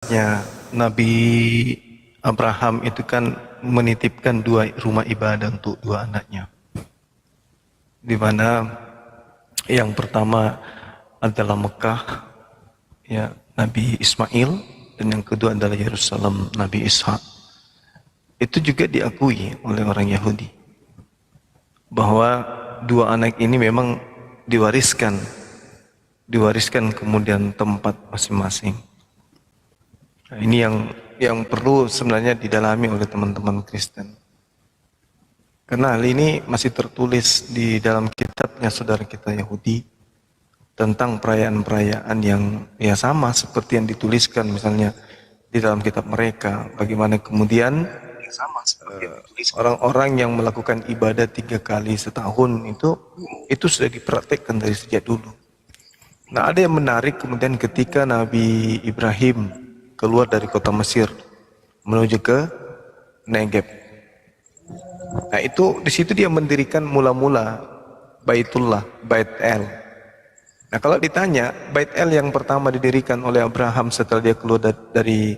Ya, Nabi Abraham itu kan menitipkan 2 rumah ibadah untuk 2 anaknya. Di mana yang pertama adalah Mekah, ya Nabi Ismail, dan yang kedua adalah Yerusalem, Nabi Ishak. Itu juga diakui oleh orang Yahudi bahwa 2 anak ini memang diwariskan kemudian tempat masing-masing. Nah, ini yang perlu sebenarnya didalami oleh teman-teman Kristen. Karena hal ini masih tertulis di dalam kitabnya saudara kita Yahudi tentang perayaan-perayaan yang ya sama seperti yang dituliskan misalnya di dalam kitab mereka. Bagaimana kemudian orang-orang yang melakukan ibadah 3 kali setahun itu sudah dipraktekkan dari sejak dulu. Nah, ada yang menarik kemudian ketika Nabi Ibrahim keluar dari kota Mesir menuju ke Negeb. Nah, itu di situ dia mendirikan mula-mula Baitullah, Bait El. Nah, kalau ditanya Bait El yang pertama didirikan oleh Abraham setelah dia keluar dari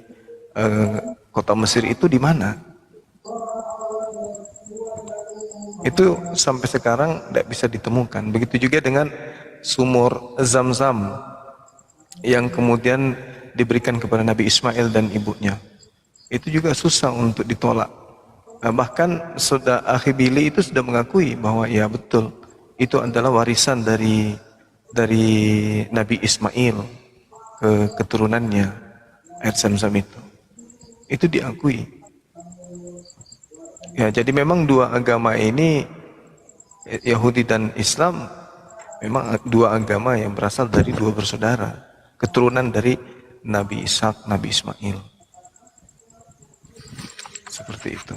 kota Mesir itu di mana? Itu sampai sekarang tidak bisa ditemukan. Begitu juga dengan sumur Zam-Zam yang kemudian diberikan kepada Nabi Ismail dan ibunya. Itu juga susah untuk ditolak. Nah, bahkan saudara Akhi Billy itu sudah mengakui bahwa ya betul, itu adalah warisan dari Nabi Ismail ke keturunannya, air Zam-Zam itu. Itu diakui. Ya, jadi memang 2 agama ini, Yahudi dan Islam, memang 2 agama yang berasal dari 2 bersaudara, keturunan dari Nabi Ishak, Nabi Ismail. Seperti itu.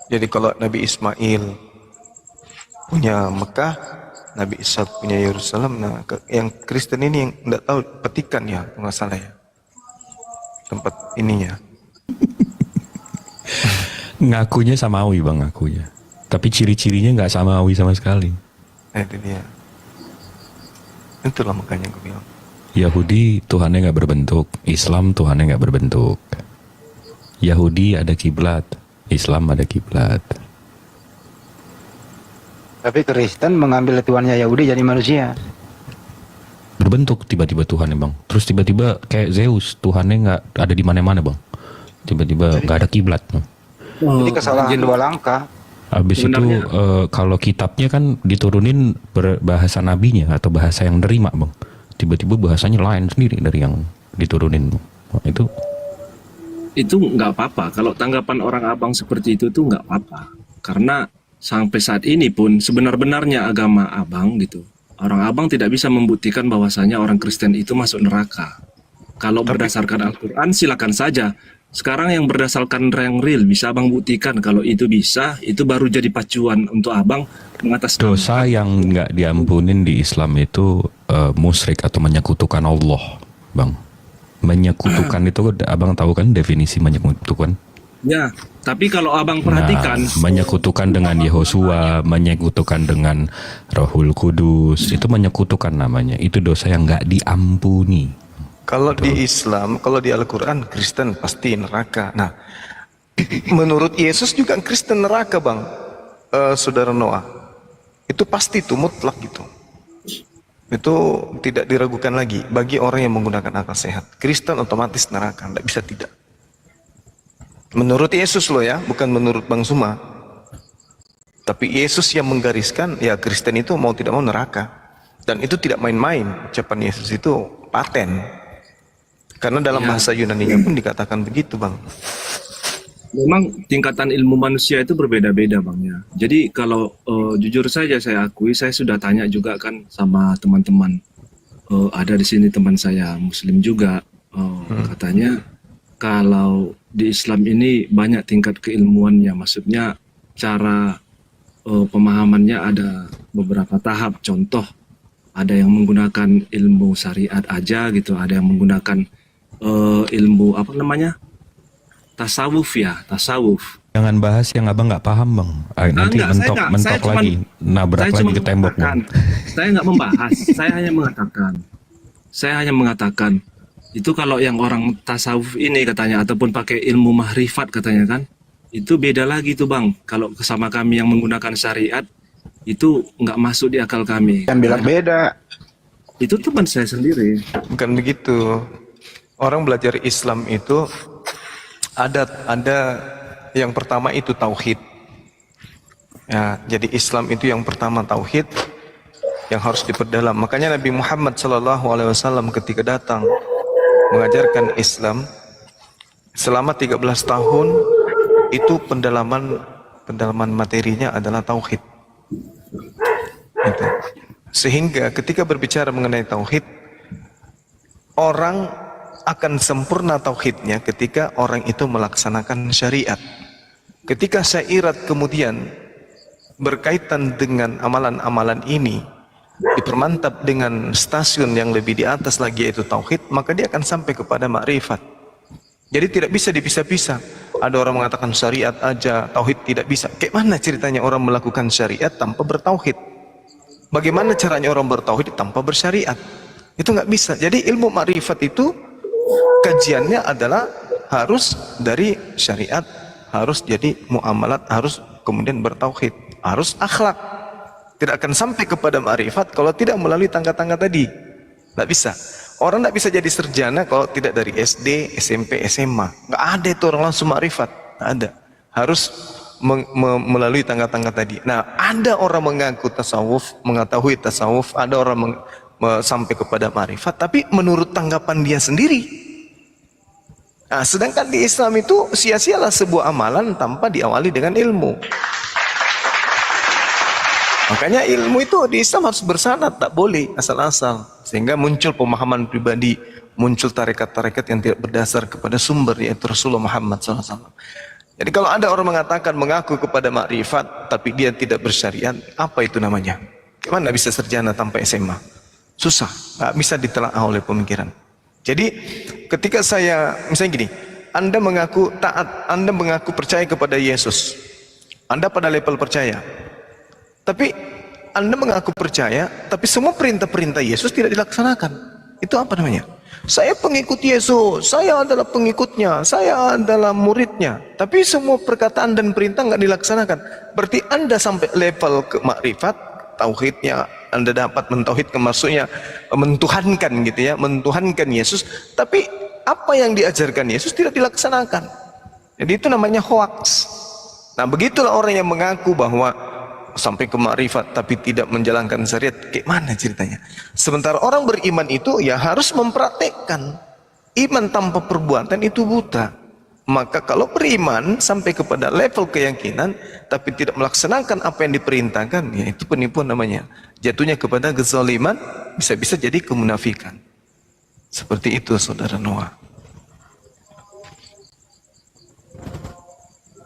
Jadi kalau Nabi Ismail punya Mekah, Nabi Ishak punya Yerusalem. Nah, yang Kristen ini yang tidak tahu petikan ya, nggak salah ya, tempat ininya. Ngakunya Samawi bang, ngakunya. Tapi ciri-cirinya nggak Samawi sama sekali. Nah, itu dia. Itulah makanya gue bilang. Yahudi Tuhannya nggak berbentuk, Islam Tuhannya nggak berbentuk. Yahudi ada kiblat, Islam ada kiblat. Tapi Kristen mengambil Tuhannya Yahudi jadi manusia. Berbentuk tiba-tiba Tuhannya bang. Terus tiba-tiba kayak Zeus, Tuhannya nggak ada di mana-mana bang. Tiba-tiba nggak ada kiblat. Jadi kesalahan 2 langkah. Habis itu kalau kitabnya kan diturunin bahasa nabinya atau bahasa yang nerima bang. Tiba-tiba bahasanya lain sendiri dari yang diturunin. Nah, itu nggak apa-apa. Kalau tanggapan orang abang seperti itu tuh nggak apa-apa. Karena sampai saat ini pun sebenar-benarnya agama abang gitu, orang abang tidak bisa membuktikan bahwasanya orang Kristen itu masuk neraka. Kalau berdasarkan Al-Quran silakan saja. Sekarang yang berdasarkan yang real bisa abang buktikan. Kalau itu bisa, itu baru jadi pacuan untuk abang mengatas dosa yang nggak diampunin di Islam itu musyrik atau menyekutukan Allah, bang. Menyekutukan itu abang tahu kan definisi menyekutukan? Ya, tapi kalau abang perhatikan, menyekutukan dengan Yehosua, menyekutukan dengan Rohul Kudus, itu menyekutukan namanya. Itu dosa yang nggak diampuni. Kalau di Islam, kalau di Al-Quran, Kristen pasti neraka. Nah, menurut Yesus juga Kristen neraka bang, saudara Noah. Itu pasti itu mutlak gitu. Itu tidak diragukan lagi bagi orang yang menggunakan akal sehat. Kristen otomatis neraka, tidak bisa tidak. Menurut Yesus loh ya, bukan menurut Bang Suma. Tapi Yesus yang menggariskan, ya Kristen itu mau tidak mau neraka. Dan itu tidak main-main, ucapan Yesus itu paten. Karena dalam bahasa Yunani-nya pun dikatakan begitu bang. memang tingkatan ilmu manusia itu berbeda-beda bang ya. Jadi kalau jujur saja saya akui, saya sudah tanya juga kan sama teman-teman. Ada di sini teman saya Muslim juga, katanya kalau di Islam ini banyak tingkat keilmuannya, maksudnya cara pemahamannya ada beberapa tahap. Contoh, ada yang menggunakan ilmu syariat aja gitu, ada yang menggunakan ilmu apa namanya, tasawuf ya, tasawuf. Jangan bahas yang abang nggak paham bang. Nanti Enggak, saya mentok saya cuman- lagi, nabrak saya lagi cuma ke tembok bang. mengatakan. Saya nggak membahas, saya hanya mengatakan itu kalau yang orang tasawuf ini katanya ataupun pakai ilmu mahrifat katanya kan, itu beda lagi tuh bang. Kalau sama kami yang menggunakan syariat itu nggak masuk di akal kami. Kan bilang beda. Itu teman saya sendiri. Bukan begitu. Orang belajar Islam itu ada yang pertama itu tauhid. Ya, jadi Islam itu yang pertama tauhid yang harus diperdalam. Makanya Nabi Muhammad SAW ketika datang mengajarkan Islam selama 13 tahun itu pendalaman materinya adalah tauhid. Gitu. Sehingga ketika berbicara mengenai tauhid, orang akan sempurna tauhidnya ketika orang itu melaksanakan syariat. Ketika syariat kemudian berkaitan dengan amalan-amalan ini dipermantap dengan stasiun yang lebih di atas lagi yaitu tauhid, maka dia akan sampai kepada makrifat. Jadi tidak bisa dipisah-pisah. Ada orang mengatakan syariat aja, tauhid tidak bisa. Kayak mana ceritanya orang melakukan syariat tanpa bertauhid? Bagaimana caranya orang bertauhid tanpa bersyariat? Itu nggak bisa. Jadi ilmu makrifat itu kajiannya adalah harus dari syariat, harus jadi muamalat, harus kemudian bertauhid, harus akhlak. Tidak akan sampai kepada makrifat kalau tidak melalui tangga-tangga tadi. Tidak bisa. Orang tidak bisa jadi sarjana kalau tidak dari SD, SMP, SMA. Nggak ada itu orang langsung makrifat. Nggak ada. Harus melalui tangga-tangga tadi. Nah, ada orang mengaku tasawuf, mengetahui tasawuf, ada orang sampai kepada makrifat, tapi menurut tanggapan dia sendiri. Nah, sedangkan di Islam itu sia-sialah sebuah amalan tanpa diawali dengan ilmu. Makanya ilmu itu di Islam harus bersanad, tak boleh asal-asal. Sehingga muncul pemahaman pribadi, muncul tarekat-tarekat yang tidak berdasar kepada sumber yaitu Rasulullah Muhammad SAW. Jadi kalau ada orang mengatakan mengaku kepada makrifat tapi dia tidak bersyariat, apa itu namanya? Gimana bisa sarjana tanpa SMA? Susah, nggak bisa ditelaah oleh pemikiran. Jadi ketika saya misalnya gini, Anda mengaku taat, Anda mengaku percaya kepada Yesus, Anda pada level percaya, tapi Anda mengaku percaya, tapi semua perintah-perintah Yesus tidak dilaksanakan. Itu apa namanya? Saya pengikut Yesus, saya adalah pengikutnya, saya adalah muridnya, tapi semua perkataan dan perintah nggak dilaksanakan. Berarti Anda sampai level ke makrifat, tauhidnya Anda dapat mentauhidkan, maksudnya mentuhankan gitu ya, mentuhankan Yesus, tapi apa yang diajarkan Yesus tidak dilaksanakan. Jadi itu namanya hoax. Nah, begitulah orang yang mengaku bahwa sampai ke makrifat tapi tidak menjalankan syariat. Kayak mana ceritanya? Sementara orang beriman itu ya harus mempraktekkan. Iman tanpa perbuatan itu buta. Maka kalau beriman sampai kepada level keyakinan tapi tidak melaksanakan apa yang diperintahkan, ya itu penipuan namanya. Jatuhnya kepada kezaliman, bisa-bisa jadi kemunafikan. Seperti itu saudara Noah.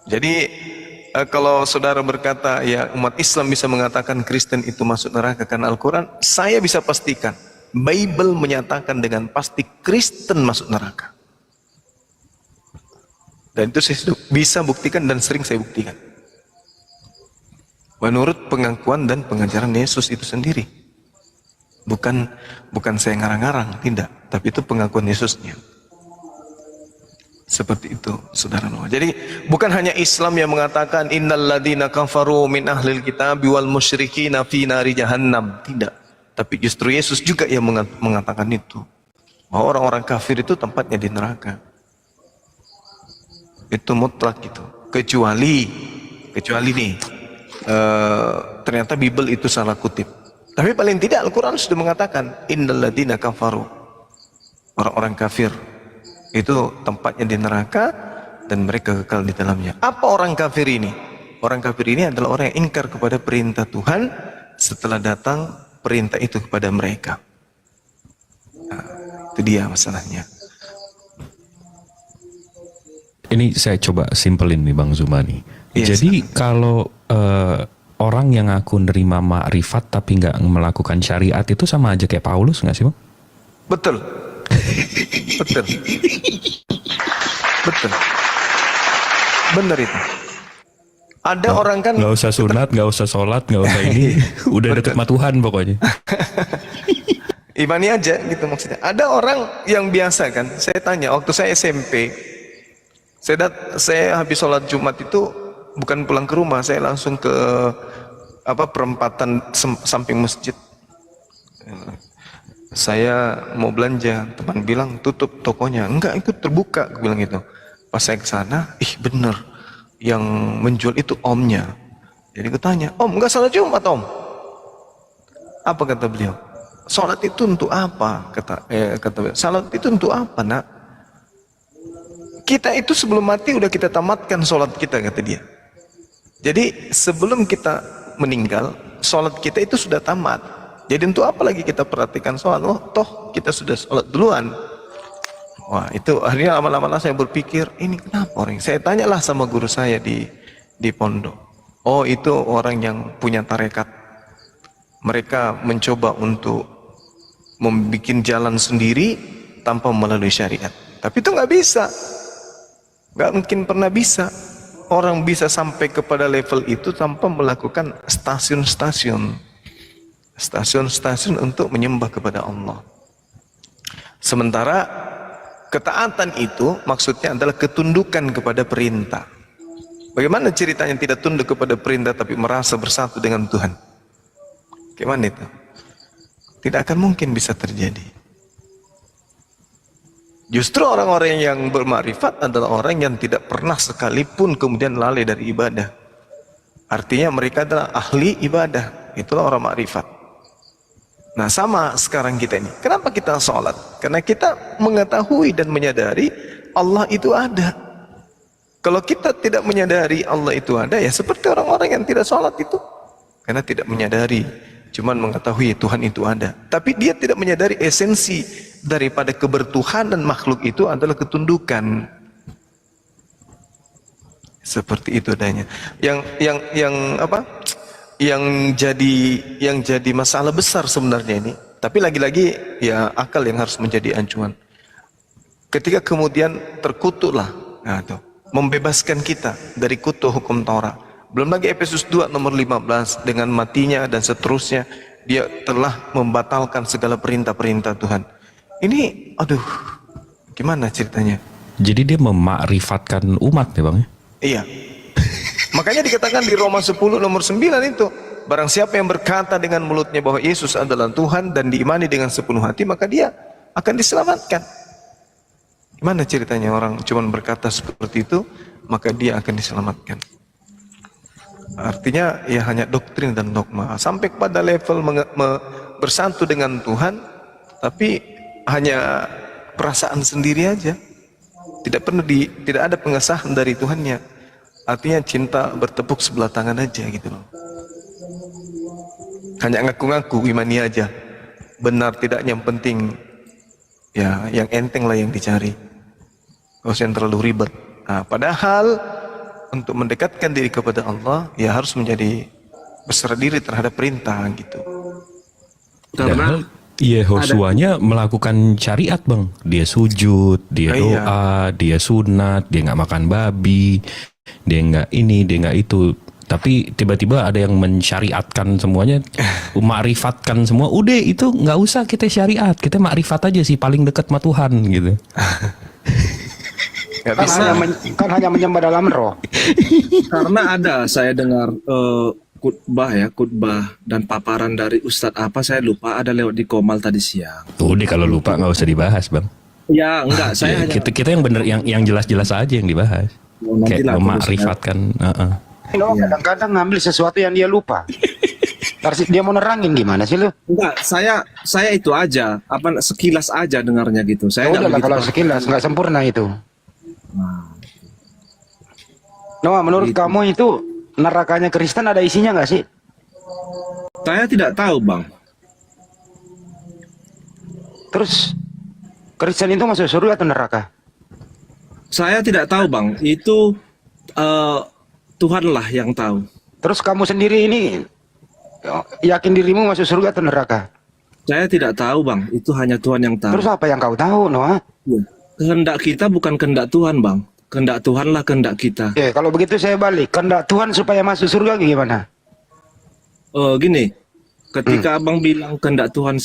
Jadi kalau saudara berkata ya umat Islam bisa mengatakan Kristen itu masuk neraka karena Al-Quran, saya bisa pastikan Bible menyatakan dengan pasti Kristen masuk neraka. Dan itu saya bisa buktikan dan sering saya buktikan. Menurut pengakuan dan pengajaran Yesus itu sendiri. Bukan saya ngarang-ngarang, tidak. Tapi itu pengakuan Yesusnya. Seperti itu, saudara Noah. Jadi bukan hanya Islam yang mengatakan innal ladzina kafaru min ahlil kitabi wal musyrikina fi nari jahannam. Tidak. Tapi justru Yesus juga yang mengatakan itu. Bahwa orang-orang kafir itu tempatnya di neraka. Itu mutlak gitu. Kecuali nih ternyata Bible itu salah kutip. Tapi paling tidak Al-Quran sudah mengatakan innal ladzina kafaru, orang-orang kafir itu tempatnya di neraka dan mereka kekal di dalamnya. Apa orang kafir ini? Orang kafir ini adalah orang yang ingkar kepada perintah Tuhan setelah datang perintah itu kepada mereka. Nah, itu dia masalahnya. Ini saya coba simpelin nih Bang Zumani. Yes. Jadi kalau orang yang ngaku nerima makrifat tapi nggak melakukan syariat itu sama aja kayak Paulus nggak sih Bang? Betul. Betul. Betul. Benar itu. Ada orang kan Nggak usah sunat, nggak usah sholat, nggak usah ini. Udah deket sama Tuhan pokoknya. imani aja gitu maksudnya. Ada orang yang biasa kan, saya tanya waktu saya SMP, saya habis sholat Jumat itu bukan pulang ke rumah, saya langsung ke perempatan samping masjid. Saya mau belanja, teman bilang tutup tokonya. Enggak, itu terbuka, aku bilang gitu. Pas saya ke sana, bener, yang menjual itu omnya. Jadi aku tanya, Om, enggak sholat Jumat, Om? Apa kata beliau? Sholat itu untuk apa? Kata beliau, sholat itu untuk apa, nak? Kita itu sebelum mati udah kita tamatkan sholat kita, kata dia. Jadi sebelum kita meninggal, sholat kita itu sudah tamat. Jadi untuk apa lagi kita perhatikan sholat? Oh, toh kita sudah sholat duluan. Wah, itu akhirnya lama-lama saya berpikir, ini kenapa orang? Saya tanyalah sama guru saya di pondok. Oh, itu orang yang punya tarekat. Mereka mencoba untuk membuat jalan sendiri tanpa melalui syariat. Tapi itu nggak bisa. Nggak mungkin pernah bisa. Orang bisa sampai kepada level itu tanpa melakukan stasiun-stasiun untuk menyembah kepada Allah. Sementara ketaatan itu maksudnya adalah ketundukan kepada perintah. Bagaimana ceritanya tidak tunduk kepada perintah tapi merasa bersatu dengan Tuhan? Gimana itu? Tidak akan mungkin bisa terjadi. Justru orang-orang yang bermakrifat adalah orang yang tidak pernah sekalipun kemudian lalai dari ibadah. Artinya mereka adalah ahli ibadah. Itulah orang makrifat. Nah, sama sekarang kita ini. Kenapa kita sholat? Karena kita mengetahui dan menyadari Allah itu ada. Kalau kita tidak menyadari Allah itu ada, ya seperti orang-orang yang tidak sholat itu. Karena tidak menyadari, cuman mengetahui Tuhan itu ada. Tapi dia tidak menyadari esensi daripada kebertuhanan makhluk itu adalah ketundukan. Seperti itu adanya. Yang jadi masalah besar sebenarnya ini. Tapi lagi-lagi ya akal yang harus menjadi acuan. Ketika kemudian terkutuklah, membebaskan kita dari kutuk hukum Taurat. Belum lagi Efesus 2 nomor 15 dengan matinya dan seterusnya dia telah membatalkan segala perintah-perintah Tuhan. Ini gimana ceritanya? Jadi dia memakrifatkan umat ya Bang ya? Iya. Makanya dikatakan di Roma 10 nomor 9 itu, barang siapa yang berkata dengan mulutnya bahwa Yesus adalah Tuhan dan diimani dengan sepenuh hati, maka dia akan diselamatkan. Gimana ceritanya orang cuma berkata seperti itu, maka dia akan diselamatkan. Artinya ya hanya doktrin dan dogma. Sampai pada level bersatu dengan Tuhan, tapi hanya perasaan sendiri aja. Tidak ada pengesahan dari Tuhannya. Artinya cinta bertepuk sebelah tangan aja gitu loh. Hanya ngaku-ngaku imani aja. Benar tidaknya yang penting ya yang enteng lah yang dicari. Gak usah yang terlalu ribet. Nah, padahal untuk mendekatkan diri kepada Allah ya harus menjadi berserah diri terhadap perintah gitu. Karena Yehosuanya melakukan syariat Bang. Dia sujud, dia doa, dia sunat, dia nggak makan babi, dia nggak ini, dia nggak itu. Tapi tiba-tiba ada yang mensyariatkan semuanya, makrifatkan semua. Udah itu nggak usah kita syariat, kita makrifat aja sih paling dekat sama Tuhan gitu. Kan hanya menyembah dalam roh. Karena ada saya dengar khutbah dan paparan dari Ustadz apa saya lupa, ada lewat di Komal tadi siang. Udah kalau lupa nggak usah dibahas Bang. Ya enggak, saya hanya kita yang bener yang jelas-jelas aja yang dibahas. Kayak memakrifatkan. Kadang-kadang ngambil sesuatu yang dia lupa. Terus dia mau nerangin gimana sih lu? enggak, saya itu aja, sekilas aja dengarnya gitu. Saya Ya enggak udahlah kalau begitu. sekilas nggak sempurna itu. Nah, Noah, menurut Gitu. kamu itu nerakanya Kristen ada isinya nggak sih? saya tidak tahu, Bang. Terus Kristen itu masuk surga atau neraka? Saya tidak tahu, Bang. Itu Tuhanlah yang tahu. Terus kamu sendiri ini yakin dirimu masuk surga atau neraka? Saya tidak tahu, Bang. Itu hanya Tuhan yang tahu. Terus apa yang kau tahu, Noah? Ya. Kehendak kita bukan kehendak Tuhan, Bang. kehendak Tuhan lah kehendak kita. Oke, kalau begitu saya balik. Kehendak Tuhan supaya masuk surga gimana? Gini, ketika abang bilang kehendak Tuhan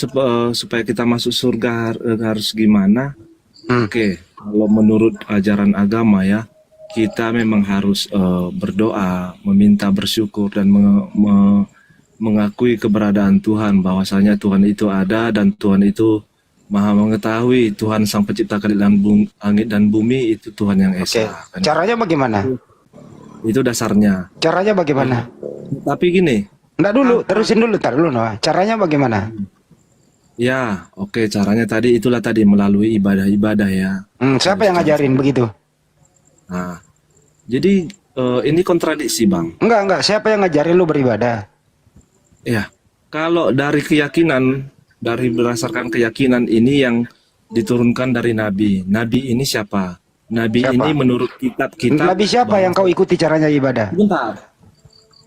supaya kita masuk surga harus gimana? Oke, kalau menurut ajaran agama ya, kita memang harus berdoa, meminta bersyukur dan mengakui keberadaan Tuhan, bahwasanya Tuhan itu ada dan Tuhan itu Maha mengetahui. Tuhan Sang Pencipta langit dan bumi itu Tuhan yang Oke, esa. caranya bagaimana? Itu dasarnya. Caranya bagaimana? Tapi gini, Nggak dulu, terusin dulu, tar dulu Noah. Caranya bagaimana? ya oke, caranya itulah tadi melalui ibadah-ibadah ya. Siapa yang ngajarin begitu? Nah, jadi ini kontradiksi bang. Enggak, siapa yang ngajarin lu beribadah? Ya, kalau dari keyakinan, berdasarkan keyakinan ini yang diturunkan dari Nabi. Nabi ini siapa? Nabi Siapa? ini menurut kitab-kitab. Nabi siapa yang kau ikuti caranya ibadah? Bentar.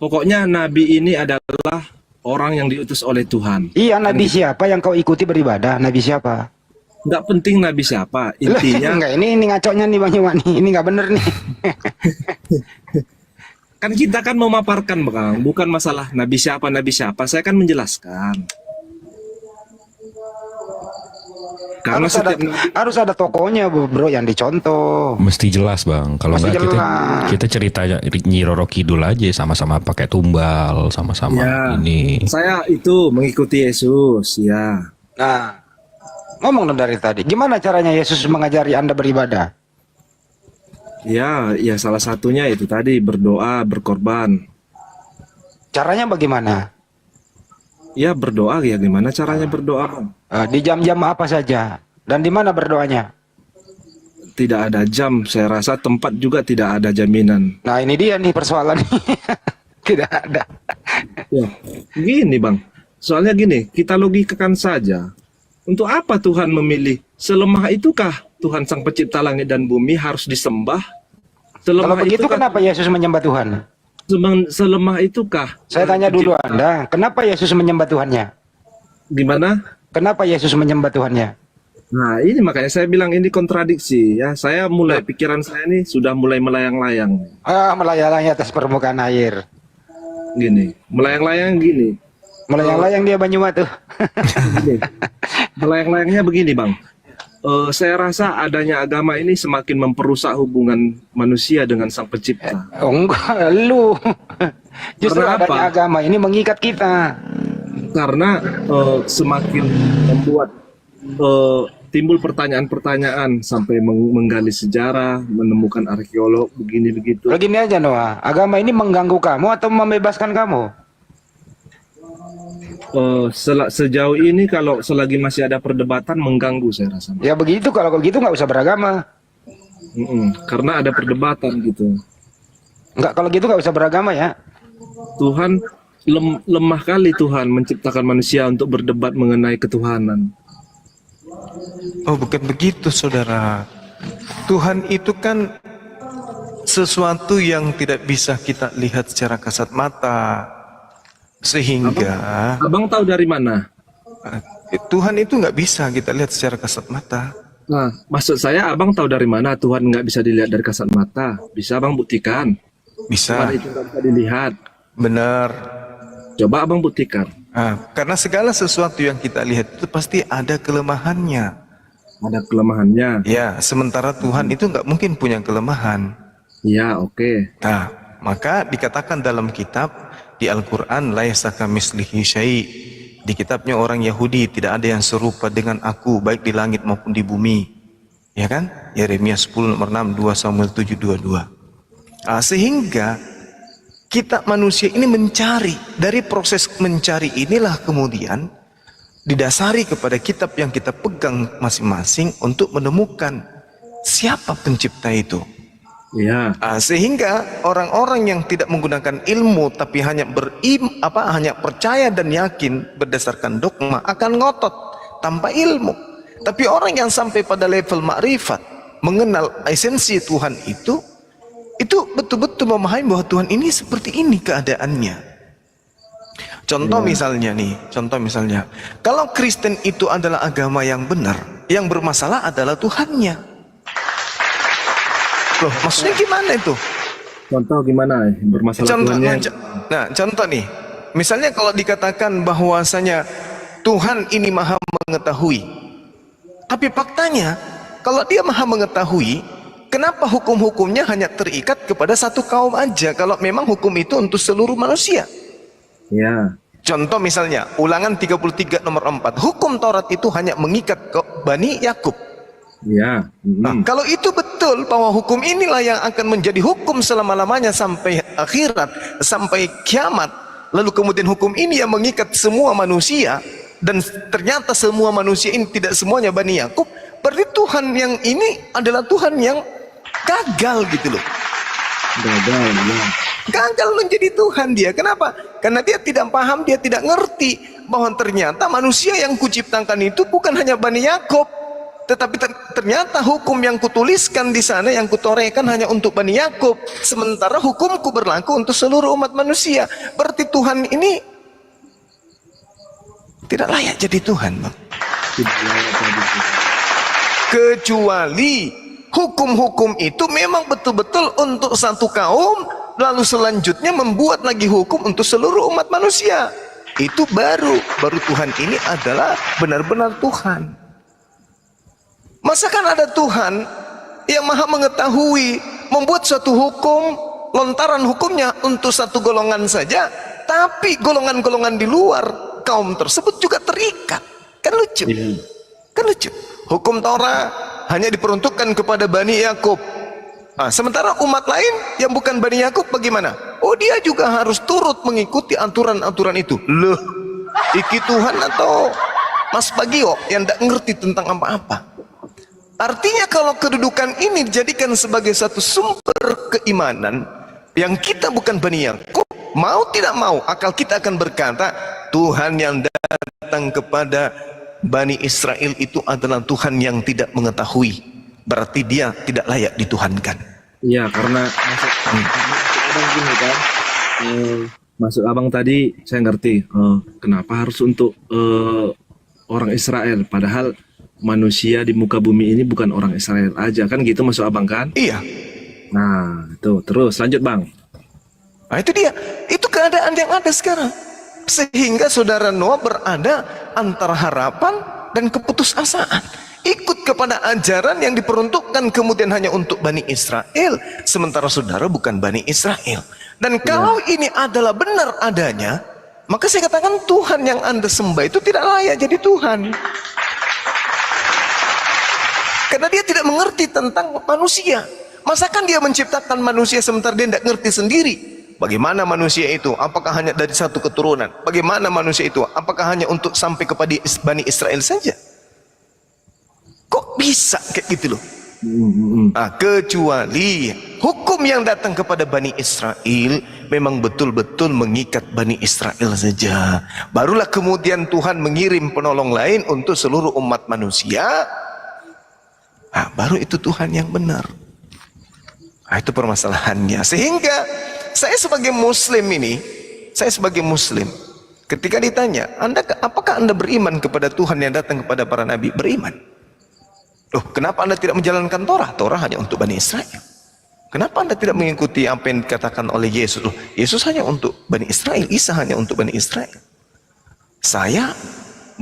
Pokoknya Nabi ini adalah orang yang diutus oleh Tuhan. Iya, Nabi siapa yang kau ikuti beribadah? Nabi siapa? Nggak penting Nabi siapa, intinya Enggak, ini ngacoknya nih Bang Iwan nih. Ini nggak bener nih. kan kita kan memaparkan bang, bukan masalah Nabi siapa. Saya kan menjelaskan. Karena Harus ada tokohnya bro yang dicontoh. Mesti jelas bang. Kalau Mesti nggak jelas. kita cerita Nyi Roro Kidul aja, sama-sama pakai tumbal, sama-sama ya, ini. saya itu mengikuti Yesus ya. Nah, ngomong dong dari tadi. Gimana caranya Yesus mengajari Anda beribadah? Ya salah satunya itu tadi berdoa, berkorban. Caranya bagaimana? Ya berdoa ya, gimana caranya berdoa bang? Di jam-jam apa saja? Dan di mana berdoanya? Tidak ada jam, saya rasa tempat juga tidak ada jaminan. Nah ini dia nih persoalan. Tidak ada. Ya, gini bang, soalnya gini, kita logikakan saja. Untuk apa Tuhan memilih? Selemah itukah Tuhan Sang Pencipta langit dan bumi harus disembah? Kalau begitu itukah- kenapa Yesus menyembah Tuhan? Selemah itukah? Saya tanya dulu Anda, kenapa Yesus menyembah Tuhannya? Gimana? Kenapa Yesus menyembah Tuhannya? Nah ini makanya saya bilang ini kontradiksi ya. Saya mulai, pikiran saya ini sudah mulai melayang-layang. Melayang-layang atas permukaan air. Gini, melayang-layang gini. Melayang-layang dia Banyuma tuh. Gini. Melayang-layangnya begini bang. Saya rasa adanya agama ini semakin memperusak hubungan manusia dengan Sang Pencipta. Oh, enggak, lu. Justru Karena adanya apa? agama ini mengikat kita. Karena semakin membuat timbul pertanyaan-pertanyaan sampai menggali sejarah, menemukan arkeolog begini begitu. Begini aja Noah, agama ini mengganggu kamu atau membebaskan kamu? Sejauh ini kalau selagi masih ada perdebatan mengganggu saya rasa. Ya begitu, kalau begitu nggak usah beragama. Karena ada perdebatan gitu. Nggak, kalau gitu nggak usah beragama ya. Tuhan lemah kali Tuhan menciptakan manusia untuk berdebat mengenai ketuhanan. Oh, bukan begitu saudara. Tuhan itu kan sesuatu yang tidak bisa kita lihat secara kasat mata. Sehingga Abang tahu dari mana? Tuhan itu nggak bisa kita lihat secara kasat mata. Nah, maksud saya abang tahu dari mana Tuhan nggak bisa dilihat dari kasat mata? Bisa abang buktikan. Bisa, Tuhan itu nggak bisa dilihat. benar. Coba abang buktikan. Karena segala sesuatu yang kita lihat itu pasti ada kelemahannya. Ada kelemahannya. Ya, sementara Tuhan itu nggak mungkin punya kelemahan. Iya, oke. Nah, maka dikatakan dalam kitab di Al-Quran, laisa kamitslihi syai'. Di kitabnya orang Yahudi, tidak ada yang serupa dengan aku, baik di langit maupun di bumi. Ya kan? Yeremia 10 nomor 6, 2 Samuel 7, 22. Sehingga kita manusia ini mencari, dari proses mencari inilah kemudian didasari kepada kitab yang kita pegang masing-masing untuk menemukan siapa pencipta itu. Iya. Sehingga orang-orang yang tidak menggunakan ilmu tapi hanya hanya percaya dan yakin berdasarkan dogma akan ngotot tanpa ilmu. Tapi orang yang sampai pada level makrifat, mengenal esensi Tuhan itu betul-betul memahami bahwa Tuhan ini seperti ini keadaannya. Contoh misalnya, kalau Kristen itu adalah agama yang benar, yang bermasalah adalah Tuhannya. Loh, maksudnya gimana itu? Contoh gimana bermasalah Contoh, Tuhannya? contoh nih, misalnya kalau dikatakan bahwasanya Tuhan ini maha mengetahui, tapi faktanya kalau dia maha mengetahui, kenapa hukum-hukumnya hanya terikat kepada satu kaum aja kalau memang hukum itu untuk seluruh manusia? Ya, Contoh misalnya, Ulangan 33 nomor 4, hukum Taurat itu hanya mengikat ke Bani Yakub. ya. Nah, kalau itu betul bahwa hukum inilah yang akan menjadi hukum selama-lamanya sampai akhirat, sampai kiamat, lalu kemudian hukum ini yang mengikat semua manusia, dan ternyata semua manusia ini tidak semuanya Bani Yakub, berarti Tuhan yang ini adalah Tuhan yang gagal gitu loh. Gagal, ya. Gagal menjadi Tuhan dia. Kenapa? Karena dia tidak paham, dia tidak ngerti bahwa ternyata manusia yang kuciptakan itu bukan hanya Bani Yakub, tetapi ternyata hukum yang kutuliskan di sana, yang kutorehkan hanya untuk Bani Yakub, sementara hukumku berlaku untuk seluruh umat manusia. Berarti Tuhan ini tidak layak jadi Tuhan, Bang. Tidak layak jadi Tuhan. Kecuali hukum-hukum itu memang betul-betul untuk satu kaum, lalu selanjutnya membuat lagi hukum untuk seluruh umat manusia. Itu baru Tuhan ini adalah benar-benar Tuhan. Masakan ada Tuhan yang maha mengetahui membuat suatu hukum, lontaran hukumnya untuk satu golongan saja, tapi golongan-golongan di luar kaum tersebut juga terikat. Kan lucu? Kan lucu. Hukum Taurat hanya diperuntukkan kepada Bani Yakub. Nah, sementara umat lain yang bukan Bani Yakub bagaimana? Oh, dia juga harus turut mengikuti aturan-aturan itu. Loh, iki Tuhan atau Mas Bagio yang tidak ngerti tentang apa-apa? Artinya kalau kedudukan ini dijadikan sebagai satu sumber keimanan yang kita bukan Bani Yakub, mau tidak mau akal kita akan berkata Tuhan yang datang kepada Bani Israel itu adalah Tuhan yang tidak mengetahui, berarti dia tidak layak dituhankan. Iya, karena maksud abang gini kan, maksud abang tadi saya ngerti kenapa harus untuk orang Israel, padahal manusia di muka bumi ini bukan orang Israel aja, kan gitu maksud abang kan? Iya. Nah, itu terus lanjut bang. Nah itu dia, itu keadaan yang ada sekarang. Sehingga saudara Noah berada antara harapan dan keputusasaan. Ikut kepada ajaran yang diperuntukkan kemudian hanya untuk Bani Israel, sementara saudara bukan Bani Israel. Dan kalau ini adalah benar adanya, maka saya katakan Tuhan yang Anda sembah itu tidak layak jadi Tuhan. Karena dia tidak mengerti tentang manusia. Masakan dia menciptakan manusia sementara dia tidak ngerti sendiri bagaimana manusia itu? Apakah hanya dari satu keturunan? Bagaimana manusia itu? Apakah hanya untuk sampai kepada Bani Israel saja? Kok bisa kayak gitu loh? Nah, kecuali hukum yang datang kepada Bani Israel memang betul-betul mengikat Bani Israel saja. Barulah kemudian Tuhan mengirim penolong lain untuk seluruh umat manusia. Nah, baru itu Tuhan yang benar. Nah, itu permasalahannya. Sehingga saya sebagai muslim ini, ketika ditanya, apakah Anda beriman kepada Tuhan yang datang kepada para nabi? Beriman. Loh, kenapa Anda tidak menjalankan Torah? Torah hanya untuk Bani Israel. Kenapa Anda tidak mengikuti apa yang dikatakan oleh Yesus? Loh, Yesus hanya untuk Bani Israel, Isa hanya untuk Bani Israel. Saya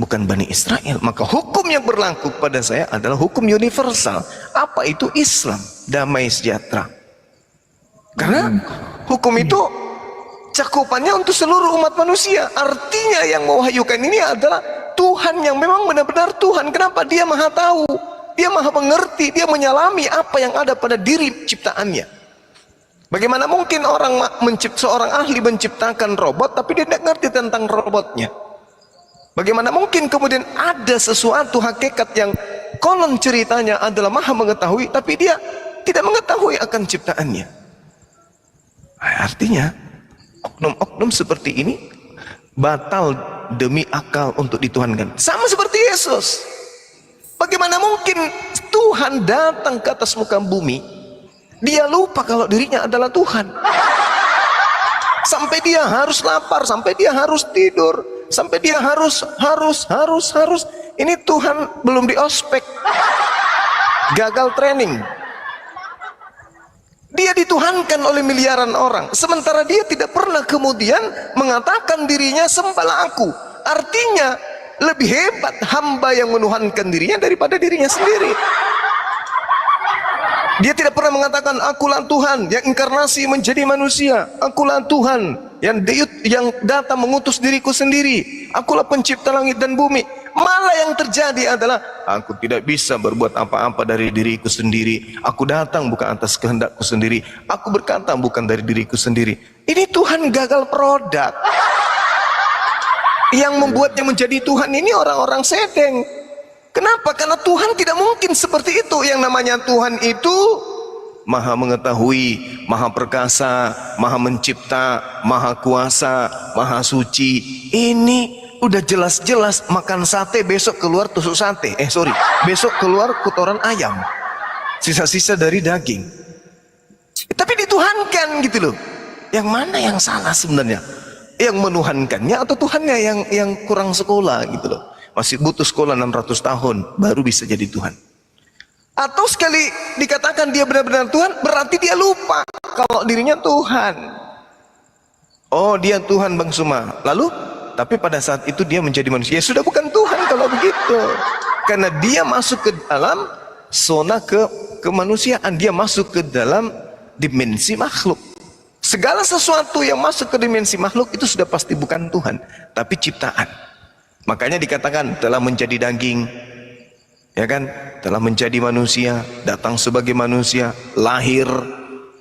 bukan Bani Israel, maka hukum yang berlaku pada saya adalah hukum universal. Apa itu Islam? Damai sejahtera. Karena hukum itu cakupannya untuk seluruh umat manusia. Artinya yang mewahyukan ini adalah Tuhan yang memang benar-benar Tuhan. Kenapa? Dia maha tahu, dia maha mengerti, dia menyalami apa yang ada pada diri ciptaannya. Bagaimana mungkin seorang ahli menciptakan robot tapi dia tidak ngerti tentang robotnya? Bagaimana mungkin kemudian ada sesuatu hakikat yang konon ceritanya adalah maha mengetahui, tapi dia tidak mengetahui akan ciptaannya? Nah, artinya oknum-oknum seperti ini batal demi akal untuk dituhankan. Sama seperti Yesus. Bagaimana mungkin Tuhan datang ke atas muka bumi, dia lupa kalau dirinya adalah Tuhan. Sampai dia harus lapar, sampai dia harus tidur, sampai dia harus. Ini Tuhan belum di ospek, gagal training. Dia dituhankan oleh miliaran orang, sementara dia tidak pernah kemudian mengatakan dirinya sembahlah aku. Artinya lebih hebat hamba yang menuhankan dirinya daripada dirinya sendiri. Dia tidak pernah mengatakan akulah Tuhan yang inkarnasi menjadi manusia, akulah Tuhan yang datang mengutus diriku sendiri, akulah pencipta langit dan bumi. Malah yang terjadi adalah aku tidak bisa berbuat apa-apa dari diriku sendiri, aku datang bukan atas kehendakku sendiri, aku berkata bukan dari diriku sendiri. Ini Tuhan gagal produk. Yang membuatnya menjadi Tuhan ini orang-orang sedeng. Kenapa? Karena Tuhan tidak mungkin seperti itu. Yang namanya Tuhan itu Maha mengetahui, Maha perkasa, Maha mencipta, Maha kuasa, Maha suci. Ini udah jelas-jelas makan sate besok keluar tusuk sate. Besok keluar kotoran ayam. Sisa-sisa dari daging. Tapi dituhankan gitu loh. Yang mana yang salah sebenarnya? Yang menuhankannya atau Tuhannya yang kurang sekolah gitu loh. Masih butuh sekolah 600 tahun baru bisa jadi Tuhan. Atau sekali dikatakan dia benar-benar Tuhan, berarti dia lupa kalau dirinya Tuhan. Oh, dia Tuhan Bang Suma. Lalu, tapi pada saat itu dia menjadi manusia. Ya sudah bukan Tuhan kalau begitu. Karena dia masuk ke dalam zona kemanusiaan. Dia masuk ke dalam dimensi makhluk. Segala sesuatu yang masuk ke dimensi makhluk itu sudah pasti bukan Tuhan, tapi ciptaan. Makanya dikatakan telah menjadi daging, ya kan? Telah menjadi manusia, datang sebagai manusia, lahir.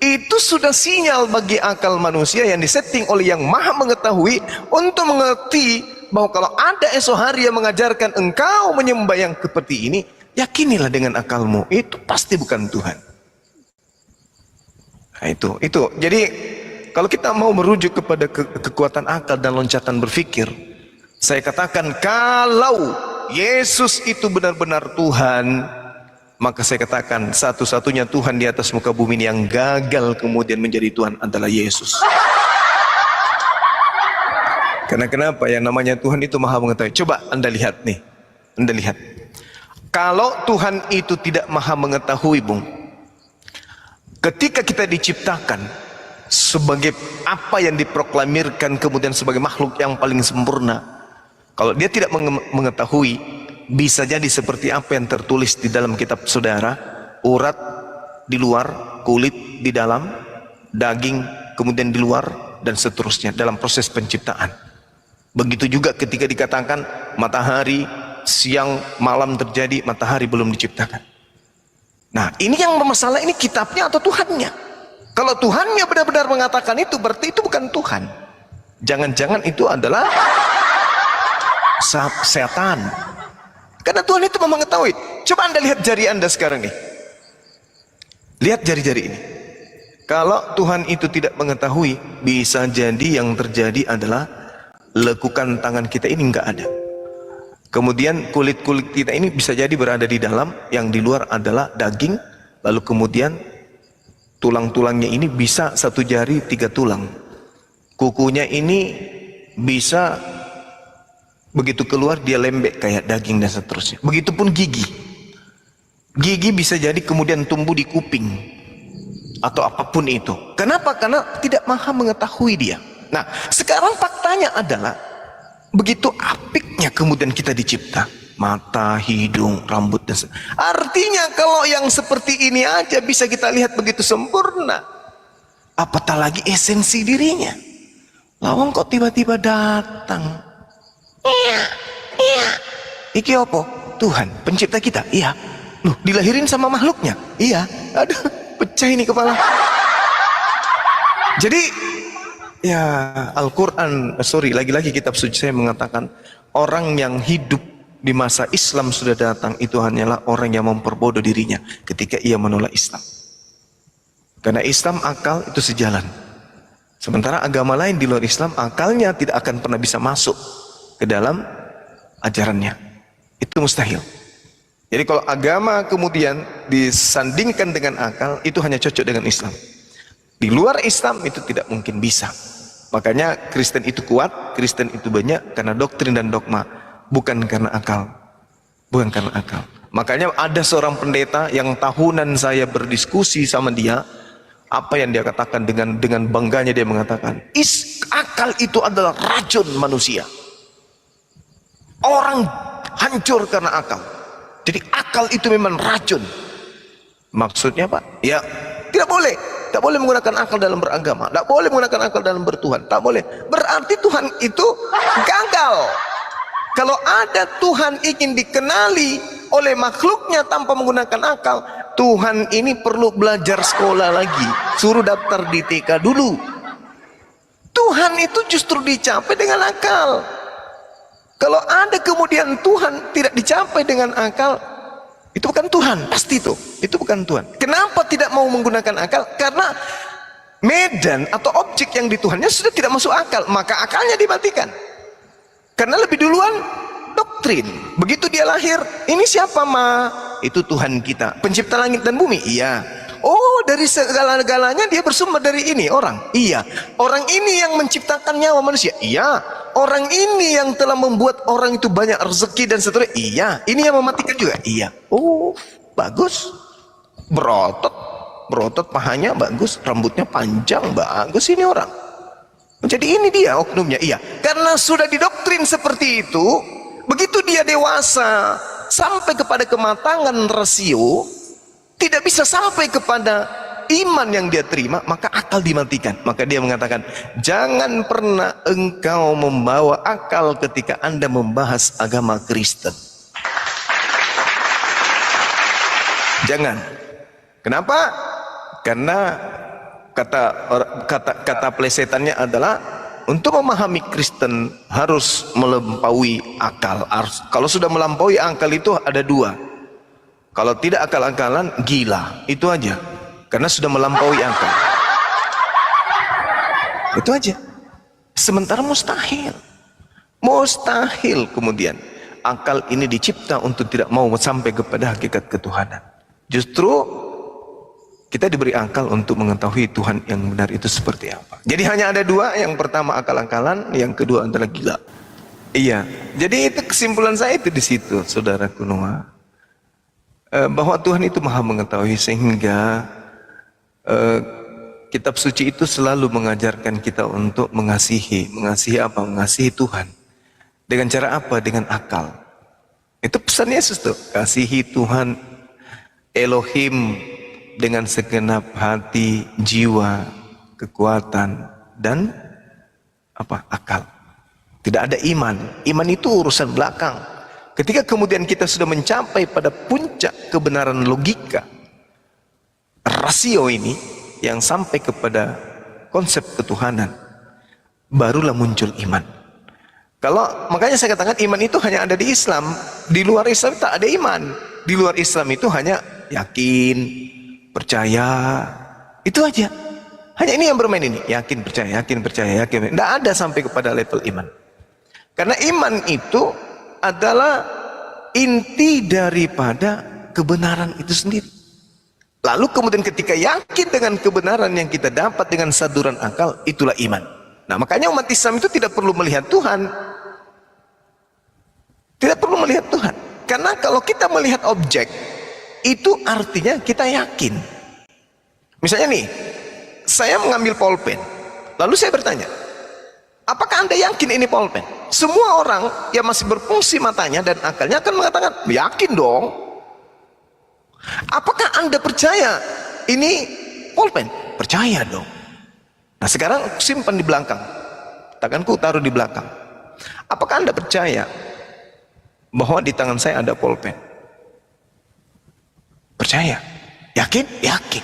Itu sudah sinyal bagi akal manusia yang disetting oleh yang maha mengetahui untuk mengerti bahwa kalau ada esok hari yang mengajarkan engkau menyembah yang seperti ini, yakinilah dengan akalmu, itu pasti bukan Tuhan. Nah, itu. Jadi kalau kita mau merujuk kepada kekuatan akal dan loncatan berpikir, saya katakan kalau Yesus itu benar-benar Tuhan, maka saya katakan satu-satunya Tuhan di atas muka bumi ini yang gagal kemudian menjadi Tuhan adalah Yesus. Karena kenapa? Yang namanya Tuhan itu maha mengetahui. Coba Anda lihat nih, Anda lihat. Kalau Tuhan itu tidak maha mengetahui, Bung, ketika kita diciptakan sebagai apa yang diproklamirkan kemudian sebagai makhluk yang paling sempurna, kalau dia tidak mengetahui, bisa jadi seperti apa yang tertulis di dalam kitab saudara, urat di luar, kulit di dalam, daging kemudian di luar, dan seterusnya dalam proses penciptaan. Begitu juga ketika dikatakan matahari, siang, malam terjadi, matahari belum diciptakan. Nah, ini yang bermasalah, ini kitabnya atau Tuhannya? Kalau Tuhannya benar-benar mengatakan itu, berarti itu bukan Tuhan. Jangan-jangan itu adalah setan. Karena Tuhan itu memang mengetahui. Coba Anda lihat jari Anda sekarang nih. Lihat jari-jari ini. Kalau Tuhan itu tidak mengetahui, bisa jadi yang terjadi adalah lekukan tangan kita ini nggak ada. Kemudian kulit-kulit kita ini bisa jadi berada di dalam, yang di luar adalah daging. Lalu kemudian tulang-tulangnya ini bisa 1 jari 3 tulang. Kukunya ini bisa begitu keluar dia lembek kayak daging dan seterusnya. Begitupun gigi. Gigi bisa jadi kemudian tumbuh di kuping atau apapun itu. Kenapa? Karena tidak maha mengetahui dia. Nah, sekarang faktanya adalah begitu apiknya kemudian kita dicipta. Mata, hidung, rambut dan artinya kalau yang seperti ini aja bisa kita lihat begitu sempurna, apatah lagi esensi dirinya. Lawang kok tiba-tiba datang. Iki apa? Tuhan, pencipta kita. Iya. Loh, dilahirin sama makhluknya. Iya. Aduh, pecah ini kepala. Jadi, ya Al-Quran, lagi-lagi kitab suci saya mengatakan orang yang hidup di masa Islam sudah datang itu hanyalah orang yang memperbodoh dirinya ketika ia menolak Islam. Karena Islam akal itu sejalan. Sementara agama lain di luar Islam akalnya tidak akan pernah bisa masuk ke dalam ajarannya. Itu mustahil. Jadi kalau agama kemudian disandingkan dengan akal, itu hanya cocok dengan Islam. Di luar Islam itu tidak mungkin bisa. Makanya Kristen itu kuat, Kristen itu banyak karena doktrin dan dogma, bukan karena akal. Bukan karena akal. Makanya ada seorang pendeta yang tahunan saya berdiskusi sama dia, Apa yang dia katakan dengan bangganya dia mengatakan, akal itu adalah racun manusia. Orang hancur karena akal. Jadi akal itu memang racun. Maksudnya Pak? Ya, tidak boleh. Tak boleh menggunakan akal dalam beragama. Tak boleh menggunakan akal dalam bertuhan. Tak boleh. Berarti Tuhan itu gagal. Kalau ada Tuhan ingin dikenali oleh makhluknya tanpa menggunakan akal, Tuhan ini perlu belajar sekolah lagi. Suruh daftar di TK dulu. Tuhan itu justru dicapai dengan akal. Kalau ada kemudian Tuhan tidak dicapai dengan akal, itu bukan Tuhan, pasti itu bukan Tuhan. Kenapa tidak mau menggunakan akal? Karena medan atau objek yang dituhannya sudah tidak masuk akal, maka akalnya dimatikan. Karena lebih duluan doktrin. Begitu dia lahir, ini siapa Ma? Itu Tuhan kita, pencipta langit dan bumi. Iya. Oh, dari segala-galanya dia bersumber dari ini orang. Iya. Orang ini yang menciptakan nyawa manusia. Iya. Orang ini yang telah membuat orang itu banyak rezeki dan seterusnya. Iya. Ini yang mematikan juga. Iya. Oh, bagus. Berotot pahanya bagus, rambutnya panjang bagus ini orang. Jadi ini dia oknumnya. Iya. Karena sudah didoktrin seperti itu, begitu dia dewasa sampai kepada kematangan rasio, tidak bisa sampai kepada iman yang dia terima, maka akal dimatikan. Maka dia mengatakan, jangan pernah engkau membawa akal ketika Anda membahas agama Kristen. Jangan. Kenapa? Karena kata plesetannya adalah untuk memahami Kristen harus melampaui akal. Kalau sudah melampaui akal itu ada dua. Kalau tidak akal-akalan, gila. Itu aja. Karena sudah melampaui akal. Itu aja. Sementara mustahil. Mustahil kemudian akal ini dicipta untuk tidak mau sampai kepada hakikat ketuhanan. Justru kita diberi akal untuk mengetahui Tuhan yang benar itu seperti apa. Jadi hanya ada dua. Yang pertama akal-akalan, yang kedua adalah gila. Iya. Jadi itu kesimpulan saya itu di situ, saudaraku Noah. Bahwa Tuhan itu maha mengetahui, sehingga kitab suci itu selalu mengajarkan kita untuk mengasihi apa? Mengasihi Tuhan. Dengan cara apa? Dengan akal. Itu pesan Yesus tuh, kasihi Tuhan Elohim dengan segenap hati, jiwa, kekuatan, dan akal. Tidak ada iman. Iman itu urusan belakang. Ketika kemudian kita sudah mencapai pada puncak kebenaran logika, rasio ini yang sampai kepada konsep ketuhanan, barulah muncul iman. Makanya saya katakan iman itu hanya ada di Islam. Di luar Islam tak ada iman. Di luar Islam itu hanya yakin, percaya, itu aja. Hanya ini yang bermain ini, yakin, percaya, yakin, percaya, yakin. Tidak ada sampai kepada level iman. Karena iman itu adalah inti daripada kebenaran itu sendiri. Lalu kemudian ketika yakin dengan kebenaran yang kita dapat dengan saduran akal, itulah iman. Nah, makanya umat Islam itu tidak perlu melihat Tuhan. Tidak perlu melihat Tuhan. Karena kalau kita melihat objek, itu artinya kita yakin. Misalnya nih, saya mengambil pulpen, lalu saya bertanya, apakah Anda yakin ini pulpen? Semua orang yang masih berfungsi matanya dan akalnya akan mengatakan, yakin dong. Apakah Anda percaya ini pulpen? Percaya dong. Nah sekarang simpan di belakang, tanganku taruh di belakang. Apakah Anda percaya bahwa di tangan saya ada pulpen? Percaya. Yakin? Yakin.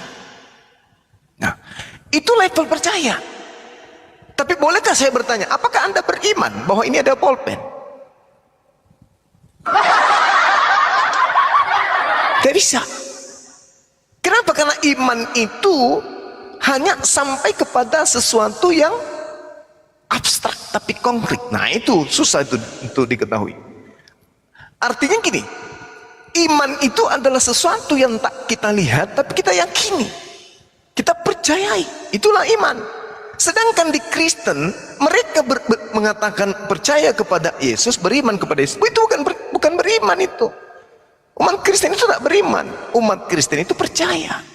Nah, itu level percaya. Tapi bolehkah saya bertanya, apakah Anda beriman bahwa ini ada pulpen? Tidak bisa. Kenapa? Karena iman itu hanya sampai kepada sesuatu yang abstrak tapi konkret. Nah itu susah itu untuk diketahui. Artinya gini, iman itu adalah sesuatu yang tak kita lihat tapi kita yakini, kita percayai, itulah iman. Sedangkan di Kristen mereka mengatakan percaya kepada Yesus, beriman kepada Yesus, itu bukan beriman itu. Umat Kristen itu tak beriman, umat Kristen itu percaya.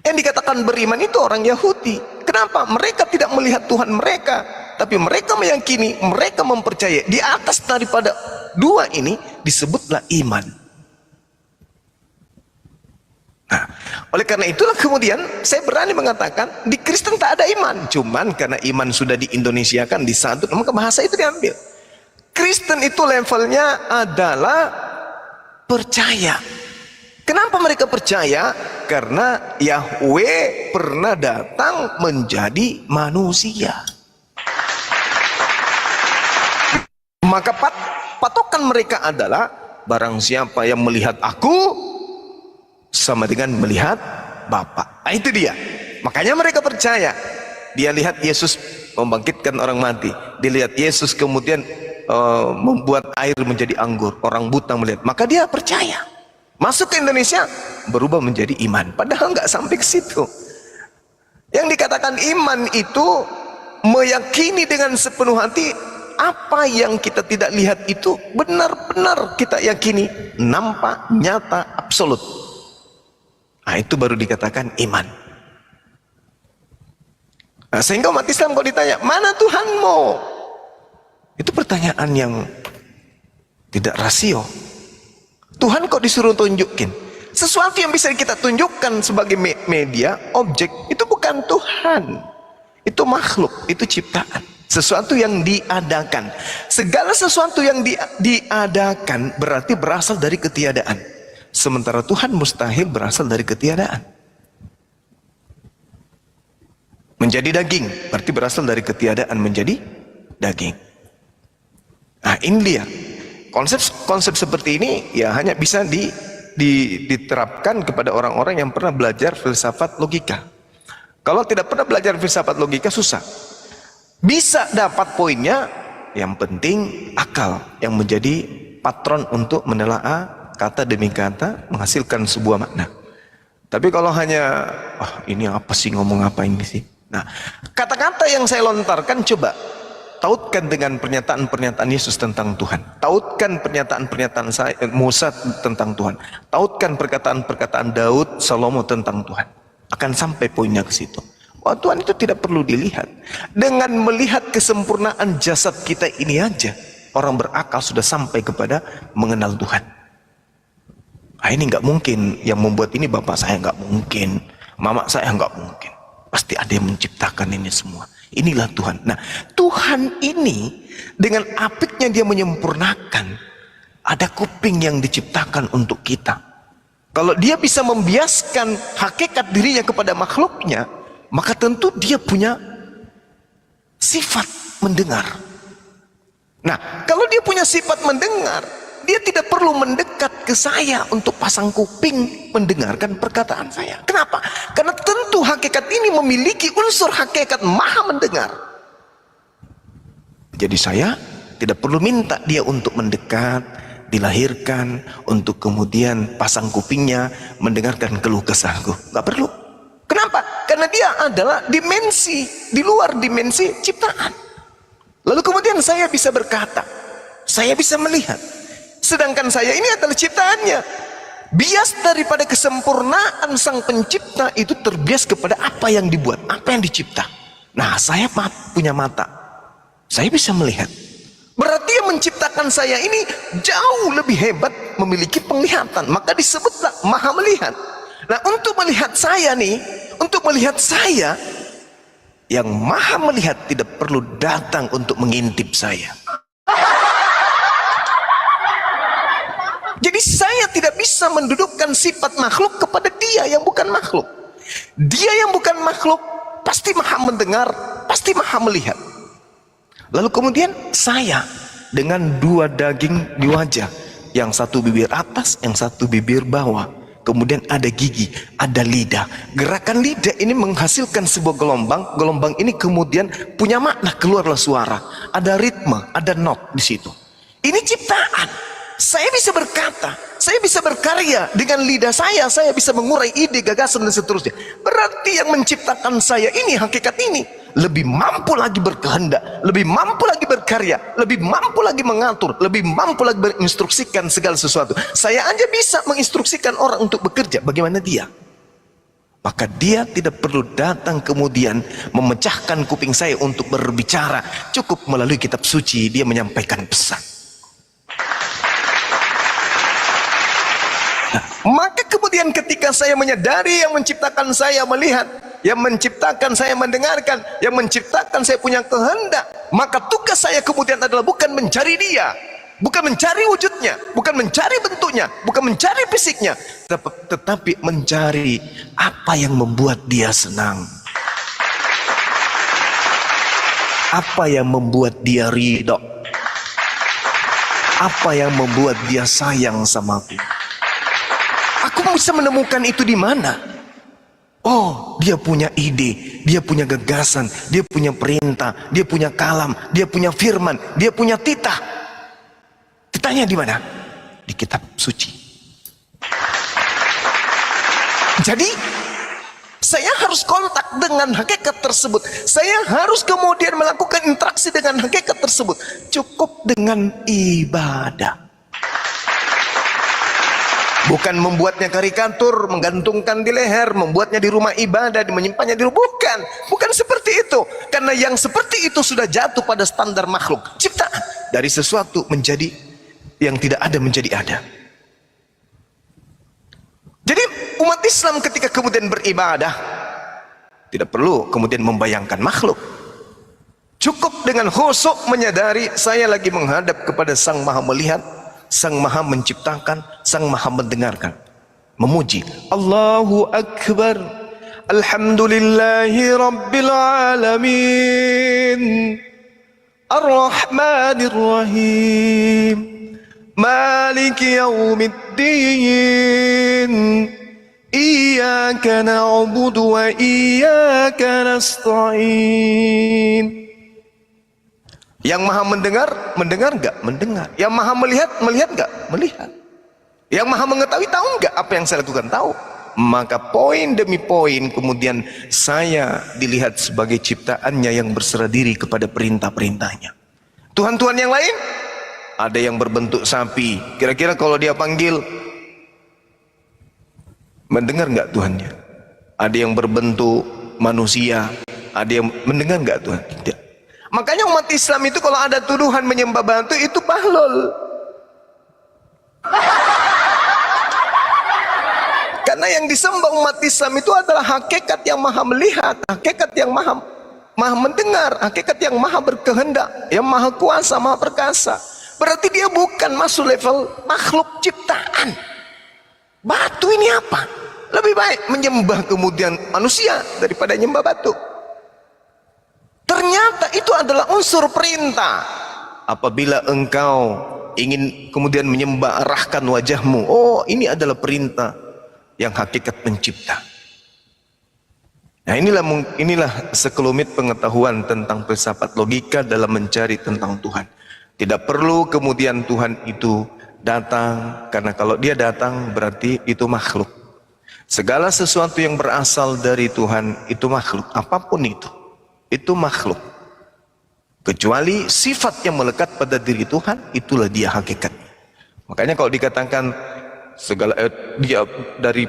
Yang dikatakan beriman itu orang Yahudi. Kenapa? Mereka tidak melihat Tuhan mereka, tapi mereka meyakini, mereka mempercayai. Di atas daripada dua ini disebutlah iman. Nah, oleh karena itulah kemudian saya berani mengatakan di Kristen tak ada iman. Cuman karena iman sudah di Indonesiakan, disatu, maka bahasa itu diambil. Kristen itu levelnya adalah percaya. Kenapa mereka percaya? Karena Yahweh pernah datang menjadi manusia. Maka patokan mereka adalah barang siapa yang melihat aku sama dengan melihat Bapa. Nah, itu dia. Makanya mereka percaya. Dia lihat Yesus membangkitkan orang mati. Dia lihat Yesus kemudian membuat air menjadi anggur. Orang buta melihat. Maka dia percaya. Masuk ke Indonesia berubah menjadi iman. Padahal nggak sampai ke situ. Yang dikatakan iman itu meyakini dengan sepenuh hati apa yang kita tidak lihat itu benar-benar kita yakini, nampak, nyata, absolut. Nah, itu baru dikatakan iman. Nah, sehingga umat Islam kalau ditanya, mana Tuhanmu? Itu pertanyaan yang tidak rasio. Tuhan kok disuruh tunjukin? Sesuatu yang bisa kita tunjukkan sebagai media, objek, itu bukan Tuhan. Itu makhluk, itu ciptaan. Sesuatu yang diadakan. Segala sesuatu yang diadakan berarti berasal dari ketiadaan. Sementara Tuhan mustahil berasal dari ketiadaan. Menjadi daging berarti berasal dari ketiadaan menjadi daging. Nah, ini dia. Konsep seperti ini ya hanya bisa diterapkan kepada orang-orang yang pernah belajar filsafat logika. Kalau tidak pernah belajar filsafat logika susah. Bisa dapat poinnya, yang penting akal yang menjadi patron untuk menelaah kata demi kata menghasilkan sebuah makna. Tapi kalau hanya ini apa sih, ngomong apa ini sih? Nah, kata-kata yang saya lontarkan coba tautkan dengan pernyataan-pernyataan Yesus tentang Tuhan. Tautkan pernyataan-pernyataan Musa tentang Tuhan. Tautkan perkataan-perkataan Daud, Salomo tentang Tuhan. Akan sampai poinnya ke situ. Bahwa Tuhan itu tidak perlu dilihat. Dengan melihat kesempurnaan jasad kita ini aja, orang berakal sudah sampai kepada mengenal Tuhan. Nah, ini nggak mungkin. Yang membuat ini bapak saya nggak mungkin. Mama saya nggak mungkin. Pasti ada yang menciptakan ini semua. Inilah Tuhan. Nah, Tuhan ini dengan apiknya dia menyempurnakan. Ada kuping yang diciptakan untuk kita. Kalau dia bisa membiaskan hakikat dirinya kepada makhluknya, maka tentu dia punya sifat mendengar. Nah, kalau dia punya sifat mendengar, dia tidak perlu mendekat ke saya untuk pasang kuping mendengarkan perkataan saya. Kenapa? Karena tentu hakikat ini memiliki unsur hakikat maha mendengar. Jadi saya tidak perlu minta dia untuk mendekat, dilahirkan, untuk kemudian pasang kupingnya mendengarkan keluh kesahku. Gak perlu. Kenapa? Karena dia adalah dimensi, di luar dimensi ciptaan. Lalu kemudian saya bisa berkata, saya bisa melihat. Sedangkan saya ini adalah ciptaannya. Bias daripada kesempurnaan sang pencipta itu terbias kepada apa yang dibuat, apa yang dicipta. Nah, saya punya mata. Saya bisa melihat. Berarti yang menciptakan saya ini jauh lebih hebat, memiliki penglihatan. Maka disebutlah maha melihat. Nah, untuk melihat saya nih, untuk melihat saya, yang maha melihat tidak perlu datang untuk mengintip saya. Jadi saya tidak bisa mendudukkan sifat makhluk kepada dia yang bukan makhluk. Dia yang bukan makhluk pasti maha mendengar, pasti maha melihat. Lalu kemudian saya dengan dua daging di wajah, yang satu bibir atas, yang satu bibir bawah. Kemudian ada gigi, ada lidah. Gerakan lidah ini menghasilkan sebuah gelombang. Gelombang ini kemudian punya makna, keluarlah suara. Ada ritme, ada not di situ. Ini ciptaan. Saya bisa berkata, saya bisa berkarya dengan lidah saya bisa mengurai ide, gagasan dan seterusnya. Berarti yang menciptakan saya ini, hakikat ini, lebih mampu lagi berkehendak, lebih mampu lagi berkarya, lebih mampu lagi mengatur, lebih mampu lagi menginstruksikan segala sesuatu. Saya aja bisa menginstruksikan orang untuk bekerja, bagaimana dia? maka dia tidak perlu datang kemudian memecahkan kuping saya untuk berbicara. Cukup melalui kitab suci dia menyampaikan pesan. Nah, maka kemudian ketika saya menyadari yang menciptakan saya melihat, yang menciptakan saya mendengarkan, yang menciptakan saya punya kehendak, maka tugas saya kemudian adalah bukan mencari dia, bukan mencari wujudnya, bukan mencari bentuknya, bukan mencari fisiknya, tetapi mencari apa yang membuat dia senang, apa yang membuat dia ridho, apa yang membuat dia sayang sama aku. Aku bisa menemukan itu di mana? Oh, dia punya ide, dia punya gagasan, dia punya perintah, dia punya kalam, dia punya firman, dia punya titah. Titahnya di mana? Di kitab suci. Jadi, saya harus kontak dengan hakikat tersebut. Saya harus kemudian melakukan interaksi dengan hakikat tersebut. Cukup dengan ibadah. Bukan membuatnya karikatur, menggantungkan di leher, membuatnya di rumah ibadah, menyimpannya di rumah. Bukan, bukan seperti itu. Karena yang seperti itu sudah jatuh pada standar makhluk ciptaan. Dari sesuatu menjadi yang tidak ada menjadi ada. Jadi umat Islam ketika kemudian beribadah tidak perlu kemudian membayangkan makhluk. Cukup dengan khusyuk menyadari saya lagi menghadap kepada Sang Maha Melihat, Sang Maha Menciptakan, Sang Maha Mendengarkan. Memuji Allahu Akbar, Alhamdulillahi Rabbil Alamin, Ar-Rahmanir Rahim, Maliki Yawmiddin, Iyyaka na'budu wa iyyaka nasta'in. Yang Maha mendengar, mendengar enggak? Mendengar. Yang Maha melihat, melihat enggak? Melihat. Yang Maha mengetahui, tahu enggak apa yang saya lakukan? Tahu. Maka poin demi poin kemudian saya dilihat sebagai ciptaannya yang berserah diri kepada perintah-perintahnya. Tuhan-Tuhan yang lain, ada yang berbentuk sapi. Kira-kira kalau dia panggil, mendengar enggak Tuhannya? Ada yang berbentuk manusia, ada yang mendengar enggak Tuhan? Tidak. Makanya umat Islam itu kalau ada tuduhan menyembah batu itu bahlul. Karena yang disembah umat Islam itu adalah hakikat yang maha melihat, hakikat yang maha mendengar, hakikat yang maha berkehendak, yang maha kuasa, maha perkasa. Berarti dia bukan masuk level makhluk ciptaan. Batu ini apa? Lebih baik menyembah kemudian manusia daripada menyembah batu. Ternyata itu adalah unsur perintah. Apabila engkau ingin kemudian menyembah, arahkan wajahmu. Oh, ini adalah perintah yang hakikat pencipta. Nah, inilah sekelumit pengetahuan tentang filsafat logika dalam mencari tentang Tuhan. Tidak perlu kemudian Tuhan itu datang, karena kalau dia datang berarti itu makhluk. Segala sesuatu yang berasal dari Tuhan itu makhluk, apapun itu makhluk. Kecuali sifat yang melekat pada diri Tuhan, itulah dia hakikatnya. Makanya kalau dikatakan segala dia dari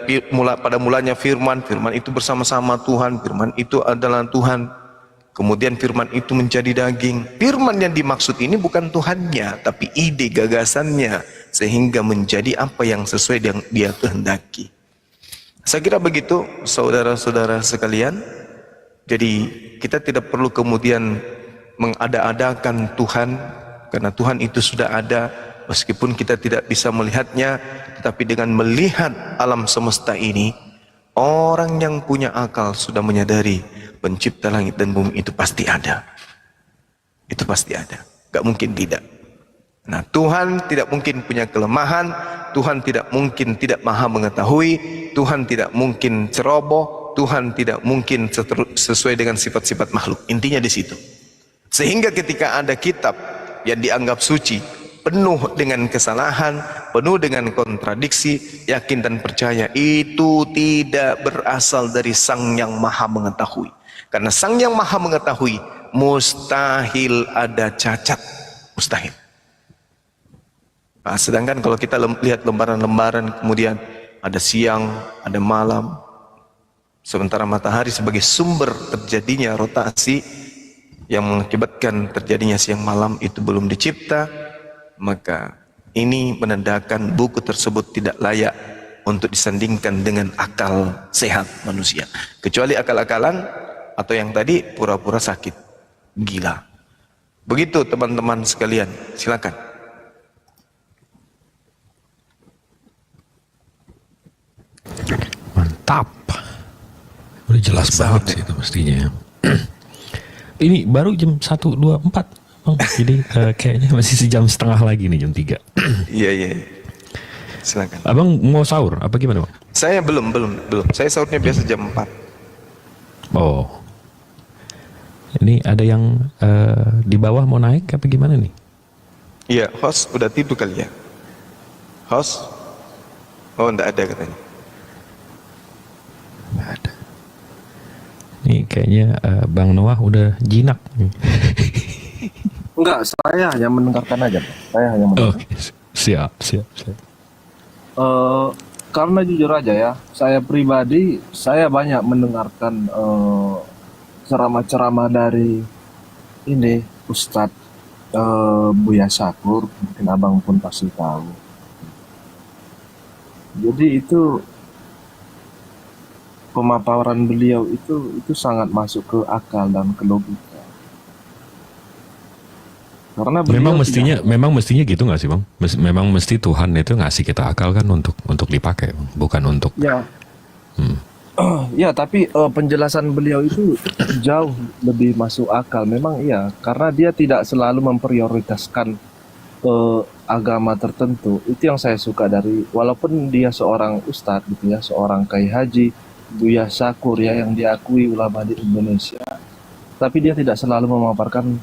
pada mulanya firman itu bersama-sama Tuhan, firman itu adalah Tuhan. Kemudian firman itu menjadi daging. Firman yang dimaksud ini bukan Tuhannya, tapi ide gagasannya, sehingga menjadi apa yang sesuai dengan dia kehendaki. Saya kira begitu, saudara-saudara sekalian. Jadi kita tidak perlu kemudian mengada-adakan Tuhan, karena Tuhan itu sudah ada, meskipun kita tidak bisa melihatnya. Tetapi dengan melihat alam semesta ini, orang yang punya akal sudah menyadari pencipta langit dan bumi itu pasti ada. Itu pasti ada, gak mungkin tidak. Nah, Tuhan tidak mungkin punya kelemahan, Tuhan tidak mungkin tidak maha mengetahui, Tuhan tidak mungkin ceroboh, Tuhan tidak mungkin sesuai dengan sifat-sifat makhluk. Intinya di situ. Sehingga ketika ada kitab yang dianggap suci, penuh dengan kesalahan, penuh dengan kontradiksi, yakin dan percaya itu tidak berasal dari Sang yang Maha Mengetahui. Karena Sang yang Maha Mengetahui mustahil ada cacat, mustahil. Nah, sedangkan kalau kita lihat lembaran-lembaran, kemudian ada siang, ada malam, Sementara matahari sebagai sumber terjadinya rotasi yang mengakibatkan terjadinya siang malam itu belum dicipta, maka ini menandakan buku tersebut tidak layak untuk disandingkan dengan akal sehat manusia. Kecuali akal-akalan atau yang tadi pura-pura sakit, gila. Begitu teman-teman sekalian, silakan. Mantap. Udah jelas banget sih itu mestinya. Ini baru jam 1.24 Bang. Jadi kayaknya masih sejam setengah lagi nih, jam 3. Iya, iya. Silakan. Abang mau sahur apa gimana Bang? Saya belum. Saya sahurnya biasa jam 4. Oh. Ini ada yang di bawah mau naik apa gimana nih? Iya, host udah tidur kali ya? Host? Oh, enggak ada katanya. Nggak ada. Nih kayaknya Bang Noah udah jinak nih. Enggak, saya hanya mendengarkan aja, Pak. Saya hanya mendengarkan. Oke, siap. Karena jujur aja ya, saya pribadi saya banyak mendengarkan ceramah-ceramah dari ini Ustadz Buya Syakur, mungkin abang pun pasti tahu. Jadi itu pemaparan beliau itu sangat masuk ke akal dan ke logika. Karena beliau Memang mestinya gitu nggak sih Bang? Memang mesti Tuhan itu ngasih kita akal kan untuk dipakai, Bang. Bukan untuk. ya. Ya, tapi penjelasan beliau itu jauh lebih masuk akal. Memang iya, karena dia tidak selalu memprioritaskan agama tertentu. Itu yang saya suka dari, walaupun dia seorang ustadz gitu ya, seorang Kiai Haji Buya Syakur ya, yang diakui ulama di Indonesia. Tapi dia tidak selalu memaparkan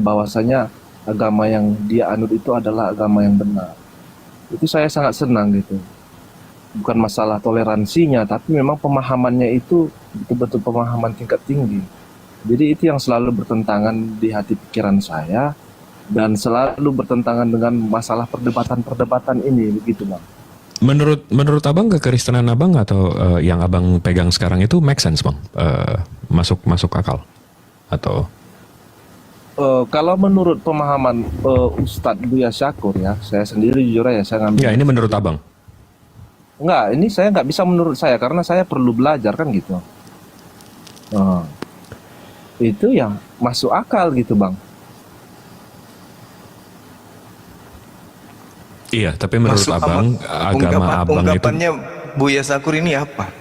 bahwasanya agama yang dia anut itu adalah agama yang benar. Itu saya sangat senang gitu. Bukan masalah toleransinya, tapi memang pemahamannya itu betul-betul pemahaman tingkat tinggi. Jadi itu yang selalu bertentangan di hati pikiran saya dan selalu bertentangan dengan masalah perdebatan-perdebatan ini, begitu Bang. Menurut Abang kekristenan Abang atau yang Abang pegang sekarang itu make sense Bang? Masuk akal? Atau? Kalau menurut pemahaman Ustadz Buya Syakur ya, saya sendiri jujur aja saya ngambil. Ya, ini menurut Abang? Enggak, ini saya nggak bisa menurut saya karena saya perlu belajar kan gitu. Itu yang masuk akal gitu Bang. Iya, tapi menurut Abang agama Abang itu. Ungkapannya Buya Syakur ini apa?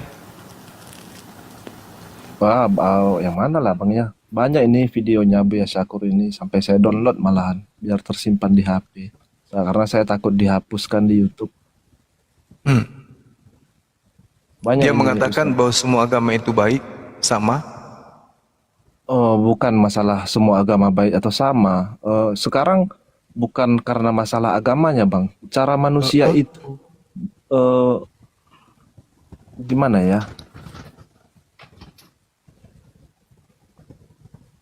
Wah, yang mana lah Bang ya? Banyak ini videonya Buya Syakur ini, sampai saya download malahan biar tersimpan di HP. Nah, karena saya takut dihapuskan di YouTube. Banyak Dia ini mengatakan bahwa semua agama itu baik, sama. bukan masalah semua agama baik atau sama. Sekarang bukan karena masalah agamanya Bang. Cara manusia itu gimana ya?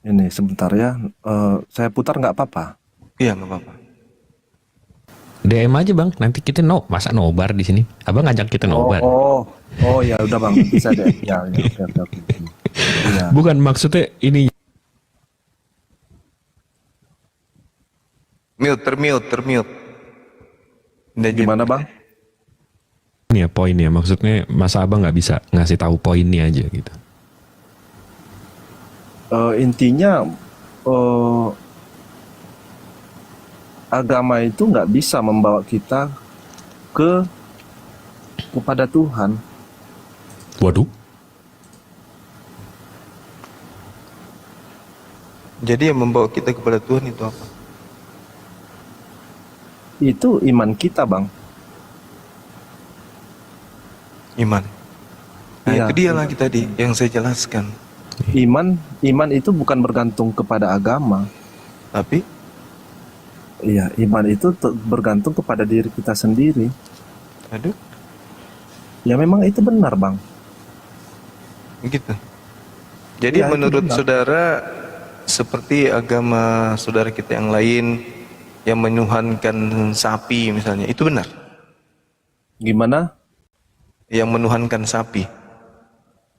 Ini sebentar ya, saya putar nggak apa-apa? Iya, nggak apa-apa. DM aja Bang, nanti kita masa nobar di sini. Abang ngajak kita nobar. Oh ya udah Bang, bisa deh. Ya, oke. Ya. Bukan maksudnya ini. Termute. Gimana Bang? Ini ya poinnya, maksudnya masa Abang nggak bisa ngasih tahu poinnya aja gitu. Intinya agama itu nggak bisa membawa kita kepada Tuhan. Waduh. Jadi yang membawa kita kepada Tuhan itu apa? Itu iman kita Bang. Iman. Nah, Iya, itu dia lagi tadi yang saya jelaskan. Iman itu bukan bergantung kepada agama. Tapi Iya, iman itu bergantung kepada diri kita sendiri. aduh, Ya memang itu benar Bang. gitu. Jadi Ya, itu menurut benar. saudara seperti agama saudara kita yang lain yang menuhankan sapi misalnya, itu benar? Gimana? Yang menuhankan sapi.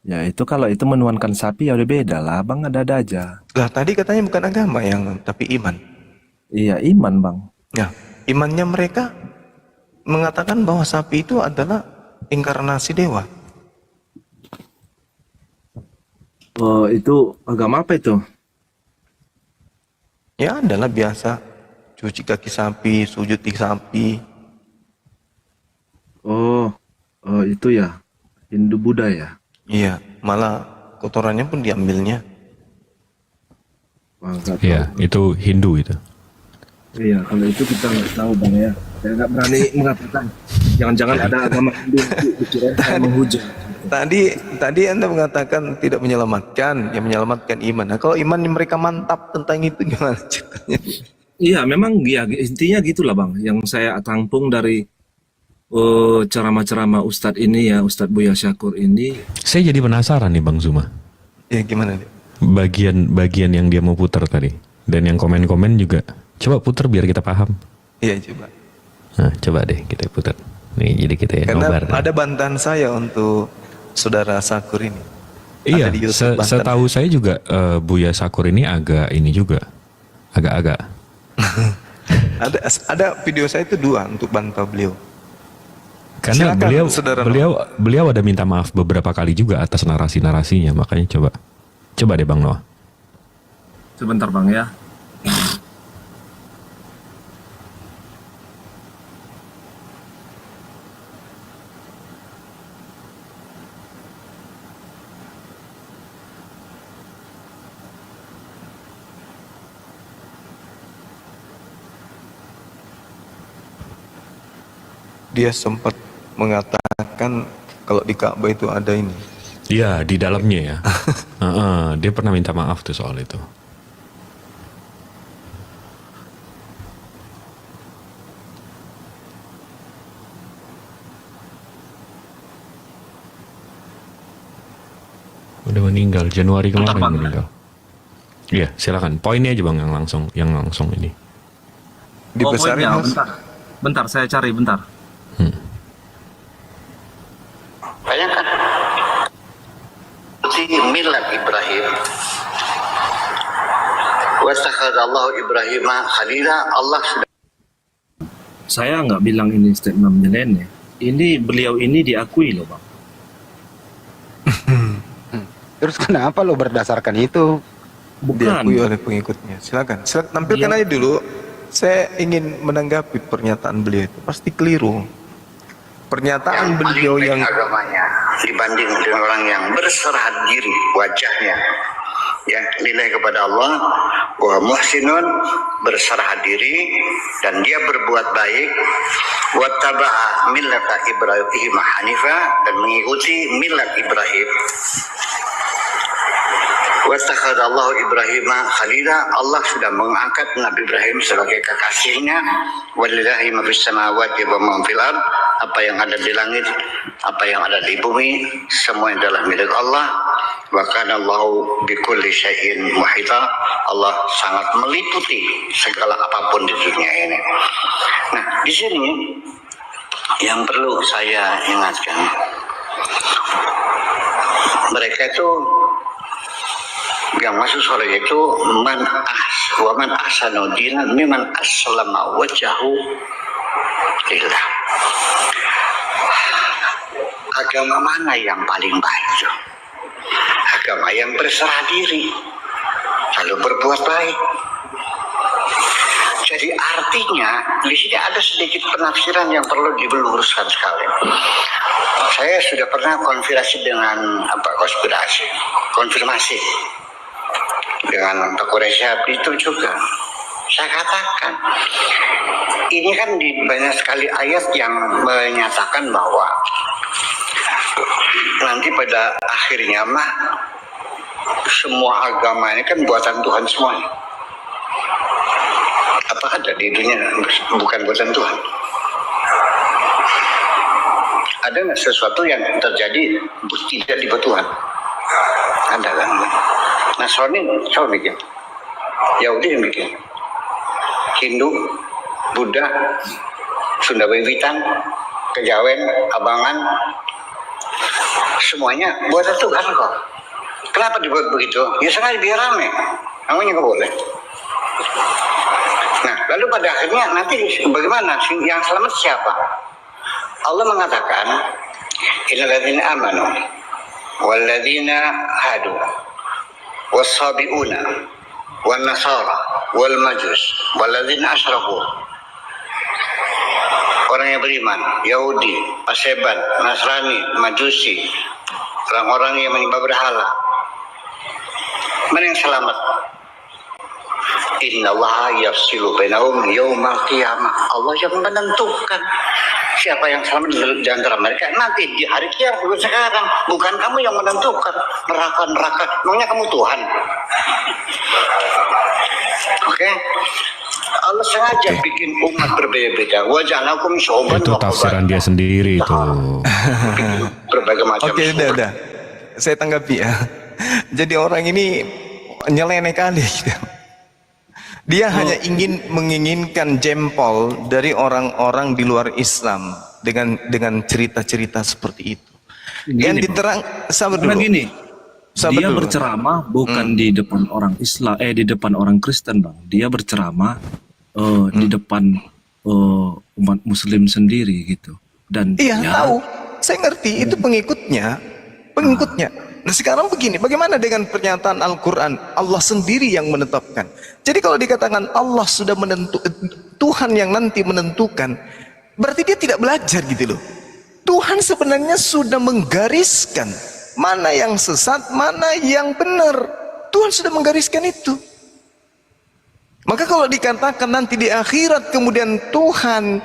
Ya itu kalau itu menuankan sapi ya udah beda lah, bang, ada-ada aja. Lah tadi katanya bukan agama yang, tapi iman. Iya iman bang. Ya, imannya mereka mengatakan bahwa sapi itu adalah inkarnasi dewa. Oh itu agama apa itu? Ya adalah biasa cuci kaki sapi, sujud di sapi. Oh, oh itu ya Hindu Buddha ya. Iya, malah kotorannya pun diambilnya. Wah, nggak tahu. Iya, itu Hindu itu. Iya kalau itu kita nggak tahu bang ya. Saya nggak berani mengatakan. Jangan-jangan ada agama Hindu dikira saya menghujat. Tadi Anda mengatakan tidak menyelamatkan, yang menyelamatkan iman. Nah, kalau iman mereka mantap tentang itu gimana ceritanya? Iya memang ya intinya gitulah bang. Yang saya tampung dari ceramah-ceramah Ustadz ini ya, Ustadz Buya Syakur ini. Saya jadi penasaran nih Bang Zuma. Ya gimana nih? Bagian yang dia mau putar tadi. Dan yang komen-komen juga. Coba putar biar kita paham. Iya coba. Nah, coba deh kita putar. Nih jadi kita ya Karena nobar. ada bantahan saya untuk saudara Syakur ini. Iya, Ada di YouTube bantahan. setahu saya juga Buya Syakur ini agak ini juga. Agak-agak. Ada video saya itu 2 untuk bantah beliau. Karena Silakan, saudara beliau ada minta maaf beberapa kali juga atas narasi-narasinya, makanya coba deh Bang Noah. Sebentar bang ya. Dia sempat mengatakan kalau di Ka'bah itu ada ini. Iya, di dalamnya ya. Dia pernah minta maaf tuh soal itu. Udah meninggal Januari kemarin meninggal. Iya, silakan. Poinnya aja Bang yang langsung ini. Dibesarin Mas. Bentar saya cari bentar. Bayangkan. Milat Ibrahim. Wastakhadallahu Ibrahim khalila. Allah sudah. Saya nggak bilang ini statement menyeleneh. Ini beliau ini diakui loh bang. Terus kenapa lo berdasarkan itu? Diakui oleh pengikutnya. Silakan tampilkan aja dulu. Saya ingin menanggapi pernyataan beliau itu. Pasti keliru. Pernyataan beliau yang agamanya dibanding dengan orang yang berserah diri wajahnya ya nilai kepada Allah wa muhsinun berserah diri dan dia berbuat baik wattaba'a millata Ibrahim hanifa dan mengikuti millat Ibrahim. Wastakhadallahu Ibrahim khalila. Allah sudah mengangkat Nabi Ibrahim sebagai kekasihnya. Walillahi ma fis samawati wa ma fil ard. Apa yang ada di langit, apa yang ada di bumi, semua adalah milik Allah. Wa kana Allahu bikulli syai'in muhita. Allah sangat meliputi segala apapun di dunia ini. Nah, di sini yang perlu saya ingatkan, mereka itu yang masuk surga itu wa man ahsanu dinan mimman aslama wajhahu lillah. Agama mana yang paling baik? Agama yang berserah diri lalu berbuat baik. Jadi artinya di sini ada sedikit penafsiran yang perlu diluruskan sekali. Saya sudah pernah konfirmasi dengan Pak Quraisy itu juga. Saya katakan ini kan di banyak sekali ayat yang menyatakan bahwa nanti pada akhirnya mah semua agama ini kan buatan Tuhan semuanya. Apa ada di dunia bukan buatan Tuhan? Ada nggak sesuatu yang terjadi tidak dibuat Tuhan? Ada kan? Nasrani coba bikin, Yahudi yang bikin, Hindu, Buddha, Sunda Wiwitan, Kejawen, Abangan, semuanya buatan Tuhan kok. Kenapa dibuat begitu? Ya sengaja biar rame. Namanya nggak boleh. Nah, lalu pada akhirnya nanti bagaimana? Yang selamat siapa? Allah mengatakan, Innal ladzina amanu wal ladzina hadu was-sabiuna wan nasara wal majus wal ladzina asyraku. Orang yang beriman, Yahudi, Paseban, Nasrani, Majusi, orang-orang yang menyembah berhala. Mana yang selamat? Innallaha yafsilu bainahum yaumal qiyamah. Allah yang menentukan siapa yang selamat di antara mereka nanti di hari kiamat. Bukan sekarang, bukan kamu yang menentukan neraka. Memangnya kamu Tuhan? Oke? Allah sengaja bikin umat berbeda-beda. Waja'alakum syu'uban Itu wa tafsiran dia sendiri itu. berbagai macam. Oke, udah. Saya tanggapi ya. Jadi orang ini nyeleneh kali gitu. Dia hanya menginginkan jempol dari orang-orang di luar Islam dengan cerita-cerita seperti itu. Yang diterang, sabar dulu. Gini, Sabar dia dulu. berceramah bukan di depan orang Islam, di depan orang Kristen, Bang. Dia berceramah di depan umat Muslim sendiri gitu. Dan Iya, ya, tahu. Saya ngerti itu pengikutnya. Nah sekarang begini, bagaimana dengan pernyataan Al-Quran? Allah sendiri yang menetapkan. Jadi kalau dikatakan Allah sudah Tuhan yang nanti menentukan, berarti dia tidak belajar gitu loh. Tuhan sebenarnya sudah menggariskan mana yang sesat, mana yang benar. Tuhan sudah menggariskan itu. Maka kalau dikatakan nanti di akhirat kemudian Tuhan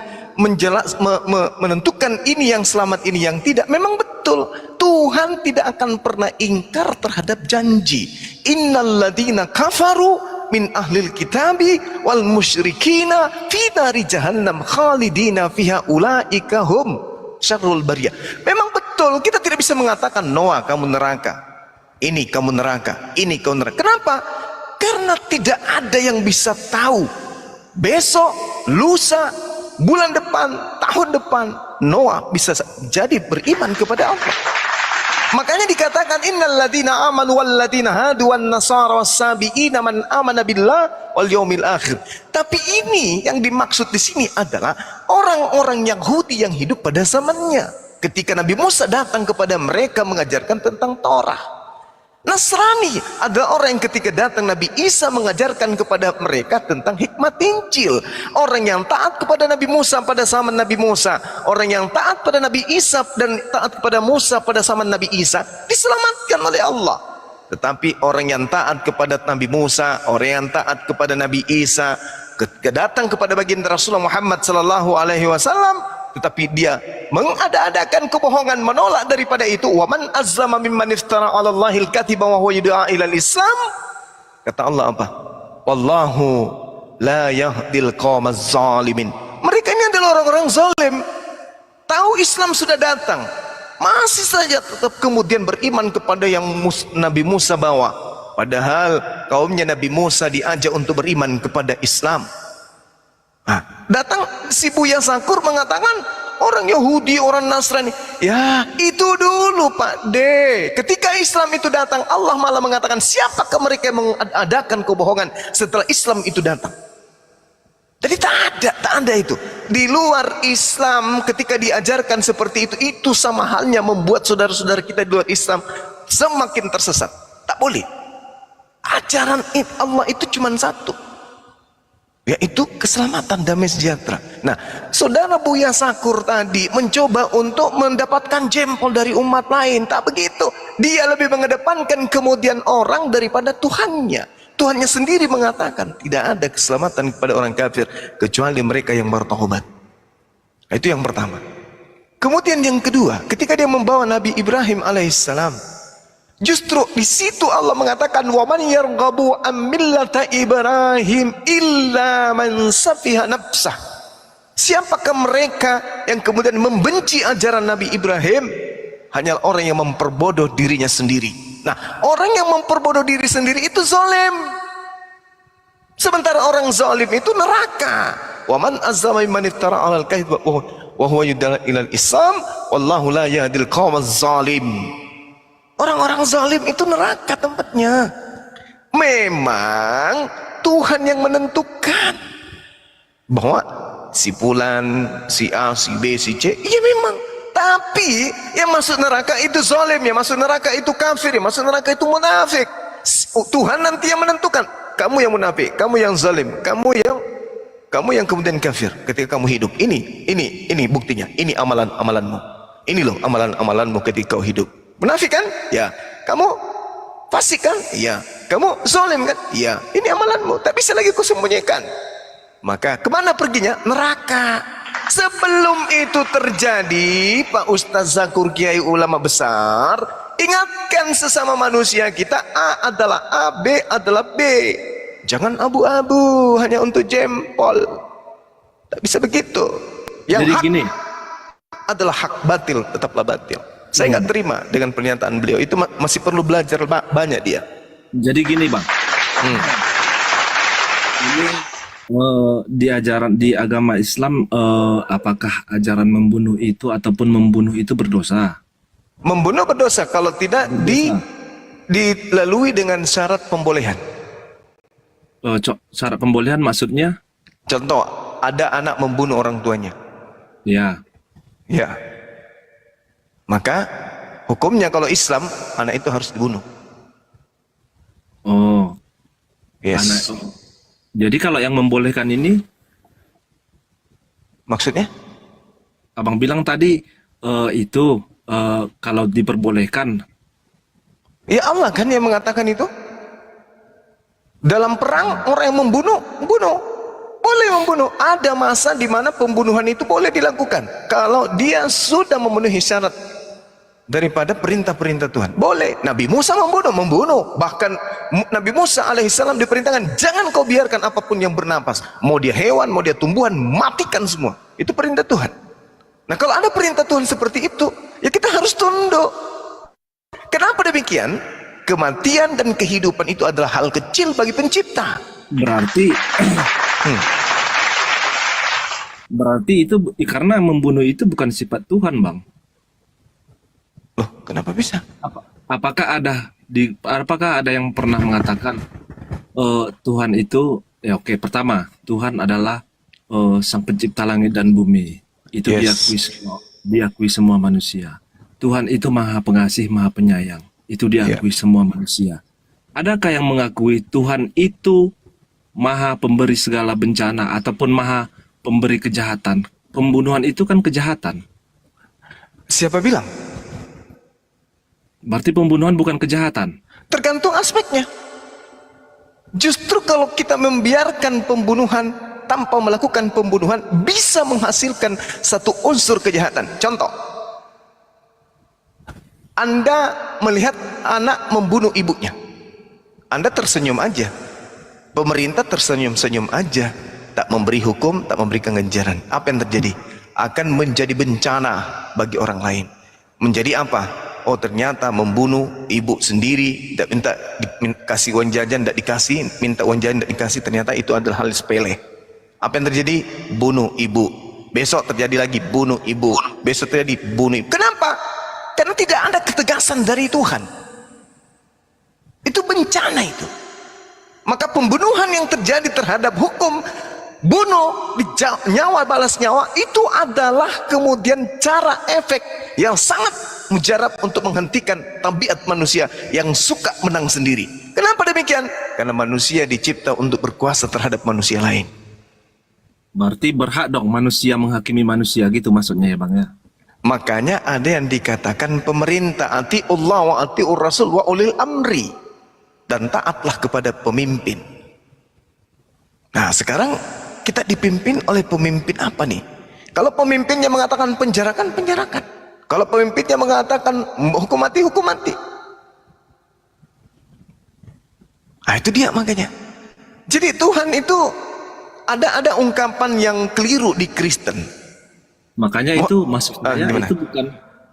menentukan ini yang selamat, ini yang tidak, memang betul. Tuhan tidak akan pernah ingkar terhadap janji. Innal ladzina kafaru min ahlil kitabi wal musyrikina fi nari jahannam khalidina fiha ulaika hum syarrul bariyah. Memang betul, kita tidak bisa mengatakan Noah kamu neraka, ini kamu neraka, ini kamu neraka. Kenapa? Karena tidak ada yang bisa tahu besok, lusa, bulan depan, tahun depan Noah bisa jadi beriman kepada Allah. Makanya dikatakan innal ladzina amanu wal ladzina hadu wan nasara was-sabiina man amana billah wal yaumil akhir. Tapi ini yang dimaksud di sini adalah orang-orang Yahudi yang hidup pada zamannya. Ketika Nabi Musa datang kepada mereka mengajarkan tentang Torah. Nasrani adalah orang yang ketika datang Nabi Isa mengajarkan kepada mereka tentang hikmat Injil. Orang yang taat kepada Nabi Musa pada zaman Nabi Musa, orang yang taat pada Nabi Isa dan taat kepada Musa pada zaman Nabi Isa diselamatkan oleh Allah. Tetapi orang yang taat kepada Nabi Musa, orang yang taat kepada Nabi Isa, ketika datang kepada baginda Rasulullah Muhammad sallallahu alaihi wasallam, tetapi dia mengada-adakan kebohongan, menolak daripada itu. Wa man azzama mimman iftara 'ala Allahil kadhiba wa huwa yud'a ila Islam. Kata Allah apa? Wallahu la yahdil qaumaz zalimin. Mereka ini adalah orang-orang zalim. Tahu Islam sudah datang, masih saja tetap kemudian beriman kepada yang Nabi Musa bawa. Padahal kaumnya Nabi Musa diajak untuk beriman kepada Islam. Nah, datang si Buya Sakur mengatakan orang Yahudi, orang Nasrani. Ya, itu dulu Pak D. Ketika Islam itu datang, Allah malah mengatakan siapakah mereka yang mengadakan kebohongan setelah Islam itu datang. Jadi tak ada itu. Di luar Islam ketika diajarkan seperti itu sama halnya membuat saudara-saudara kita di luar Islam semakin tersesat. Tak boleh. Ajaran Allah itu cuma satu, yaitu keselamatan, damai sejahtera. Nah, saudara Buya Sakur tadi mencoba untuk mendapatkan jempol dari umat lain. Tak begitu. Dia lebih mengedepankan kemudian orang daripada Tuhannya. Tuhannya sendiri mengatakan tidak ada keselamatan kepada orang kafir kecuali mereka yang bertaubat. Itu yang pertama. Kemudian yang kedua, ketika dia membawa Nabi Ibrahim alaihissalam, justru di situ Allah mengatakan wa man yarghabu an millata Ibrahim illa man safiha nafsah. Siapakah mereka yang kemudian membenci ajaran Nabi Ibrahim? Hanyalah orang yang memperbodoh dirinya sendiri. Nah, orang yang memperbodoh diri sendiri itu zalim. Sementara orang zalim itu neraka. Wa man azzama mimman iftara 'alal kadhib wa huwa yud'a ilal islam wallahu la yahdil qawmaz zalim. Orang-orang zalim itu neraka tempatnya. Memang Tuhan yang menentukan bahwa si fulan, si A, si B, si C, iya memang. Tapi yang masuk neraka itu zalim, yang masuk neraka itu kafir, yang masuk neraka itu munafik. Tuhan nanti yang menentukan. Kamu yang munafik, kamu yang zalim, kamu yang kemudian kafir ketika kamu hidup. Ini buktinya. Ini amalan-amalanmu. Ini loh amalan-amalanmu ketika kau hidup. Munafik kan? Ya. Kamu fasik kan? Ya. Kamu zalim kan? Ya. Ini amalanmu. Tak bisa lagi kau sembunyikan. Maka kemana perginya? Neraka. Sebelum itu terjadi, Pak Ustaz Zakur, Kiai ulama besar, ingatkan sesama manusia kita, A adalah A, B adalah B. Jangan abu-abu hanya untuk jempol. Tak bisa begitu. Yang Jadi hak gini, adalah hak, batil tetaplah batil. Saya nggak terima dengan pernyataan beliau. Itu masih perlu belajar banyak dia. jadi gini bang. Ini di agama Islam, apakah ajaran membunuh itu ataupun membunuh itu berdosa? Membunuh berdosa kalau tidak dilalui dengan syarat pembolehan. Syarat pembolehan maksudnya? Contoh, ada anak membunuh orang tuanya. Ya. Ya. Maka hukumnya kalau Islam, anak itu harus dibunuh. Oh. Yes. Jadi kalau yang membolehkan ini, Maksudnya? abang bilang tadi kalau diperbolehkan. Ya Allah kan yang mengatakan itu. Dalam perang orang yang membunuh, bunuh. Boleh membunuh. Ada masa di mana pembunuhan itu boleh dilakukan. Kalau dia sudah memenuhi syarat daripada perintah-perintah Tuhan. Boleh. Nabi Musa membunuh. Bahkan Nabi Musa alaihissalam diperintahkan, jangan kau biarkan apapun yang bernapas. Mau dia hewan, mau dia tumbuhan, matikan semua. Itu perintah Tuhan. Nah kalau ada perintah Tuhan seperti itu, ya kita harus tunduk. Kenapa demikian? Kematian dan kehidupan itu adalah hal kecil bagi pencipta. Berarti itu karena membunuh itu bukan sifat Tuhan, bang. Loh, kenapa bisa? Apakah ada yang pernah mengatakan Tuhan itu, ya oke, pertama Tuhan adalah sang pencipta langit dan bumi. Itu diakui semua manusia. Tuhan itu maha pengasih, maha penyayang. Itu diakui semua manusia. Adakah yang mengakui Tuhan itu maha pemberi segala bencana ataupun maha pemberi kejahatan? Pembunuhan itu kan kejahatan. Siapa bilang? Berarti pembunuhan bukan kejahatan. Tergantung aspeknya. Justru kalau kita membiarkan pembunuhan tanpa melakukan pembunuhan bisa menghasilkan satu unsur kejahatan. Contoh, Anda melihat anak membunuh ibunya, Anda tersenyum aja. Pemerintah tersenyum-senyum aja, tak memberi hukum, tak memberikan ganjaran. Apa yang terjadi? Akan menjadi bencana bagi orang lain. Menjadi apa? Oh ternyata membunuh ibu sendiri, tidak minta dikasih uang jajan, tidak dikasih, minta uang jajan, tidak dikasih, ternyata itu adalah hal sepele. Apa yang terjadi? Bunuh ibu. Besok terjadi lagi bunuh ibu. Besok terjadi bunuh ibu. Kenapa? Karena tidak ada ketegasan dari Tuhan. Itu bencana itu. Maka pembunuhan yang terjadi terhadap hukum bunuh, nyawa balas nyawa, itu adalah kemudian cara efek yang sangat mujarab untuk menghentikan tabiat manusia yang suka menang sendiri. Kenapa demikian? Karena manusia dicipta untuk berkuasa terhadap manusia lain. Berarti berhak dong manusia menghakimi manusia, gitu maksudnya ya bang ya? Makanya ada yang dikatakan pemerintah, atiullah wa atiur rasul wa ulil amri, dan taatlah kepada pemimpin. Nah sekarang kita dipimpin oleh pemimpin apa nih? Kalau pemimpinnya mengatakan penjarakan, penjarakan. Kalau pemimpinnya mengatakan hukum mati, hukum mati. Nah itu dia makanya. Jadi Tuhan itu ada ungkapan yang keliru di Kristen. Makanya itu maksudnya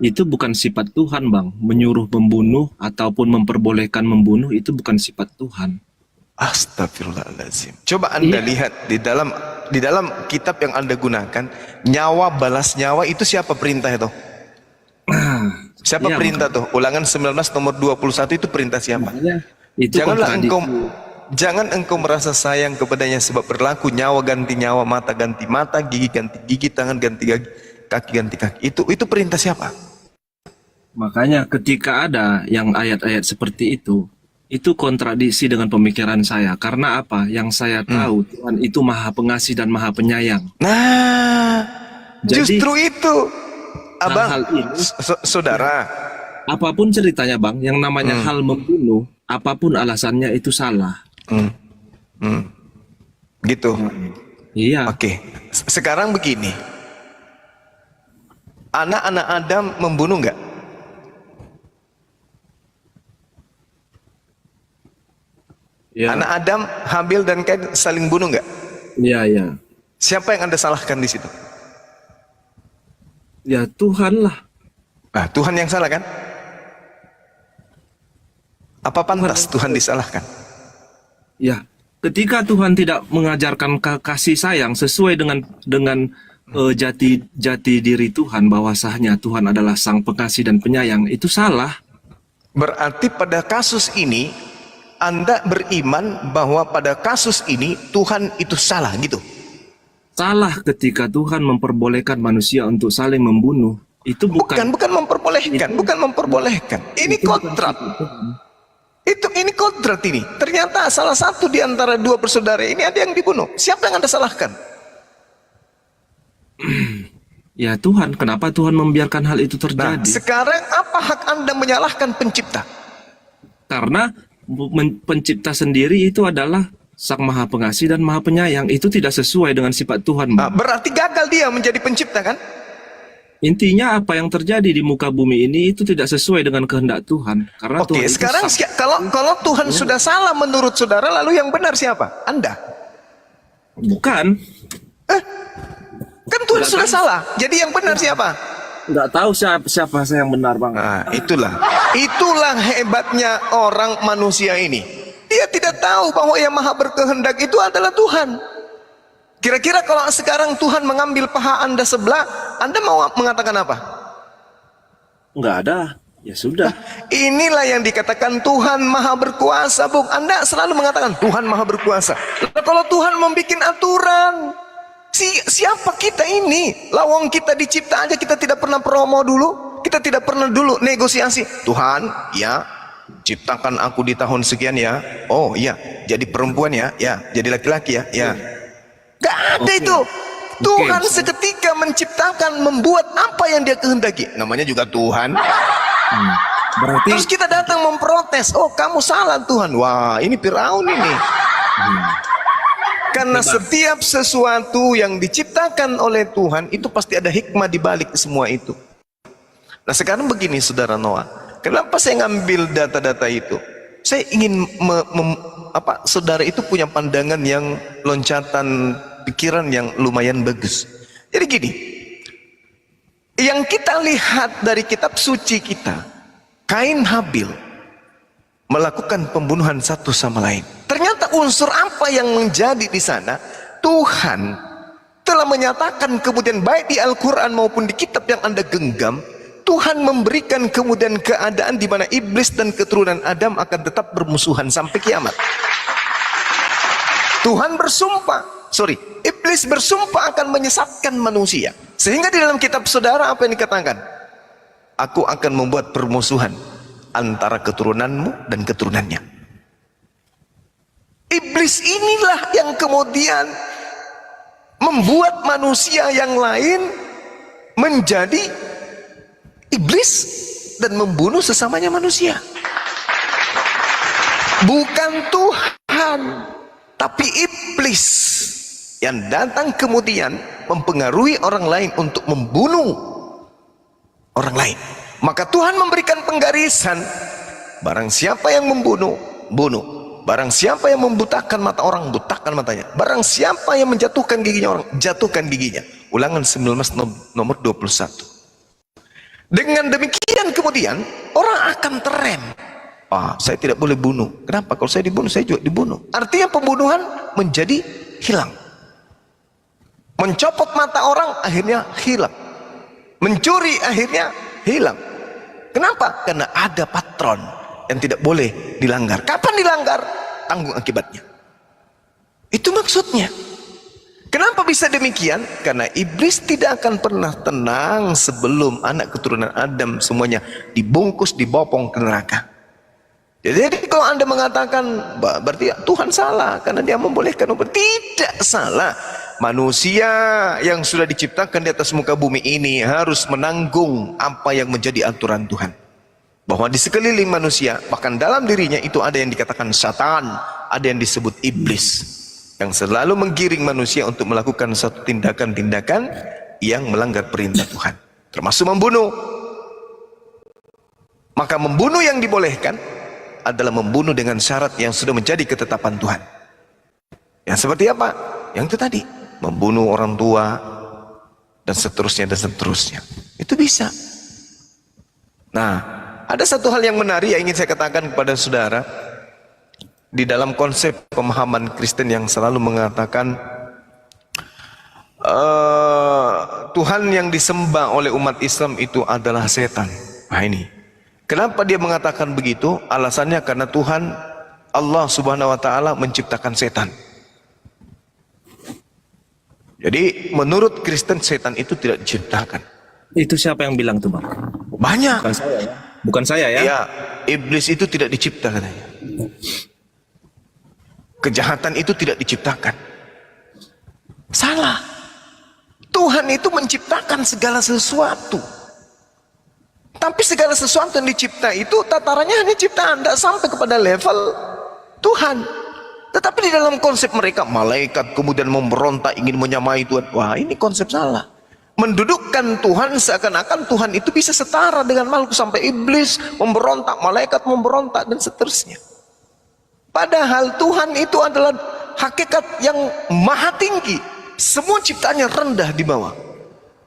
itu bukan sifat Tuhan bang. Menyuruh membunuh ataupun memperbolehkan membunuh itu bukan sifat Tuhan. Astagfirullahaladzim. Coba Anda lihat di dalam kitab yang Anda gunakan, nyawa balas nyawa itu siapa perintah itu? Siapa Iya, perintah tuh? Ulangan 19 nomor 21 itu perintah siapa? makanya itu Janganlah engkau kontradiksi. jangan engkau merasa sayang kepadanya sebab berlaku nyawa ganti nyawa, mata ganti mata, gigi ganti gigi, tangan ganti kaki ganti kaki. Itu perintah siapa? Makanya ketika ada yang ayat-ayat seperti itu kontradiksi dengan pemikiran saya. Karena apa? Yang saya tahu Tuhan itu Maha Pengasih dan Maha Penyayang. Nah, Jadi, justru itu. Abang, hal-hal ini, saudara, apapun ceritanya Bang, yang namanya hal membunuh, apapun alasannya itu salah. gitu. Iya. Oke, sekarang begini. Anak-anak Adam membunuh nggak? Iya. Anak Adam, Habil dan Kain saling bunuh nggak? Iya, iya. Siapa yang Anda salahkan di situ? Ya Tuhan lah. Ah, Tuhan yang salah kan? Apa pantas Tuhan disalahkan? Ya, ketika Tuhan tidak mengajarkan kasih sayang sesuai dengan jati diri Tuhan, bahwasanya Tuhan adalah Sang Pengasih dan Penyayang, itu salah. Berarti pada kasus ini Anda beriman bahwa pada kasus ini Tuhan itu salah gitu. Salah ketika Tuhan memperbolehkan manusia untuk saling membunuh. Itu Bukan bukan memperbolehkan. Ini kodrat. Ini kodrat ini. Ternyata salah satu di antara dua bersaudara ini ada yang dibunuh. Siapa yang Anda salahkan? Ya Tuhan, kenapa Tuhan membiarkan hal itu Nah, terjadi? sekarang apa hak Anda menyalahkan pencipta? Karena pencipta sendiri itu adalah Sang Maha Pengasih dan Maha Penyayang. Itu tidak sesuai dengan sifat Tuhan. Nah, berarti gagal dia menjadi pencipta kan? Intinya apa yang terjadi di muka bumi ini itu tidak sesuai dengan kehendak Tuhan. Karena Oke, Tuhan itu sekarang kalau Tuhan sudah salah menurut saudara, lalu yang benar siapa? Anda. bukan, Kan Tuhan sudah salah. Jadi yang benar siapa? nggak tahu siapa saya yang benar Bang. Nah, itulah hebatnya orang manusia ini. Dia tidak tahu bahwa yang maha berkehendak itu adalah Tuhan. Kira-kira kalau sekarang Tuhan mengambil paha Anda sebelah, Anda mau mengatakan apa? Nggak ada. Ya sudah. Inilah yang dikatakan Tuhan maha berkuasa, Bung. Anda selalu mengatakan Tuhan maha berkuasa. Nah, kalau Tuhan membuat aturan, siapa kita ini? Lawang kita dicipta aja kita tidak pernah promo dulu. Kita tidak pernah dulu negosiasi. Tuhan, ya, ciptakan aku di tahun sekian ya. Oh iya, jadi perempuan ya. Ya, jadi laki-laki ya. Ya. Gak ada itu. Tuhan seketika menciptakan, membuat apa yang dia kehendaki. Namanya juga Tuhan. Berarti Terus kita datang memprotes. Oh, kamu salah Tuhan. Wah, ini Firaun ini. Karena setiap sesuatu yang diciptakan oleh Tuhan itu pasti ada hikmah di balik semua itu. Nah, sekarang begini Saudara Noah. Kenapa saya ngambil data-data itu? Saya ingin saudara itu punya pandangan yang loncatan pikiran yang lumayan bagus. Jadi gini, yang kita lihat dari kitab suci kita, Kain Habil melakukan pembunuhan satu sama lain. Ternyata unsur apa yang menjadi di sana, Tuhan telah menyatakan kemudian baik di Al-Quran maupun di kitab yang Anda genggam, Tuhan memberikan kemudian keadaan di mana iblis dan keturunan Adam akan tetap bermusuhan sampai kiamat. Tuhan iblis bersumpah akan menyesatkan manusia. Sehingga di dalam kitab saudara apa yang dikatakan? Aku akan membuat permusuhan antara keturunanmu dan keturunannya. Iblis inilah yang kemudian membuat manusia yang lain menjadi iblis dan membunuh sesamanya manusia. Bukan Tuhan, tapi iblis yang datang kemudian mempengaruhi orang lain untuk membunuh orang lain. Maka Tuhan memberikan penggarisan, barang siapa yang membunuh, bunuh. Barang siapa yang membutakan mata orang, butakan matanya. Barang siapa yang menjatuhkan giginya orang, jatuhkan giginya. Ulangan 19 nomor 21. Dengan demikian kemudian orang akan terrem. Saya tidak boleh bunuh. Kenapa? Kalau saya dibunuh, saya juga dibunuh. Artinya pembunuhan menjadi hilang. Mencopot mata orang akhirnya hilang. Mencuri akhirnya hilang. Kenapa? Karena ada patron yang tidak boleh dilanggar. Kapan dilanggar? Tanggung akibatnya. Itu maksudnya. Kenapa bisa demikian? Karena iblis tidak akan pernah tenang sebelum anak keturunan Adam semuanya dibungkus, dibopong ke neraka. Jadi kalau Anda mengatakan berarti Tuhan salah karena dia membolehkan, tidak salah. Manusia yang sudah diciptakan di atas muka bumi ini harus menanggung apa yang menjadi aturan Tuhan. Bahwa di sekeliling manusia, bahkan dalam dirinya itu ada yang dikatakan syaitan, ada yang disebut iblis, yang selalu menggiring manusia untuk melakukan suatu tindakan-tindakan yang melanggar perintah Tuhan, termasuk membunuh. Maka membunuh yang dibolehkan adalah membunuh dengan syarat yang sudah menjadi ketetapan Tuhan. Yang seperti apa? Yang itu tadi, membunuh orang tua dan seterusnya dan seterusnya. Itu bisa. Nah, ada satu hal yang menarik yang ingin saya katakan kepada saudara. Di dalam konsep pemahaman Kristen yang selalu mengatakan Tuhan yang disembah oleh umat Islam itu adalah setan. Nah ini, kenapa dia mengatakan begitu? Alasannya karena Tuhan Allah Subhanahu Wa Taala menciptakan setan. Jadi menurut Kristen setan itu tidak diciptakan. Itu siapa yang bilang tuh, Bang? Banyak. Bukan saya ya. Bukan saya ya. Iya, iblis itu tidak dicipta katanya. Kejahatan itu tidak diciptakan. Salah. Tuhan itu menciptakan segala sesuatu. Tapi segala sesuatu yang dicipta itu tatarannya hanya ciptaan, tidak sampai kepada level Tuhan. Tetapi di dalam konsep mereka, malaikat kemudian memberontak ingin menyamai Tuhan. Wah, ini konsep salah. Mendudukkan Tuhan seakan-akan Tuhan itu bisa setara dengan makhluk, sampai iblis memberontak, malaikat memberontak dan seterusnya. Padahal Tuhan itu adalah hakikat yang maha tinggi. Semua ciptaannya rendah di bawah.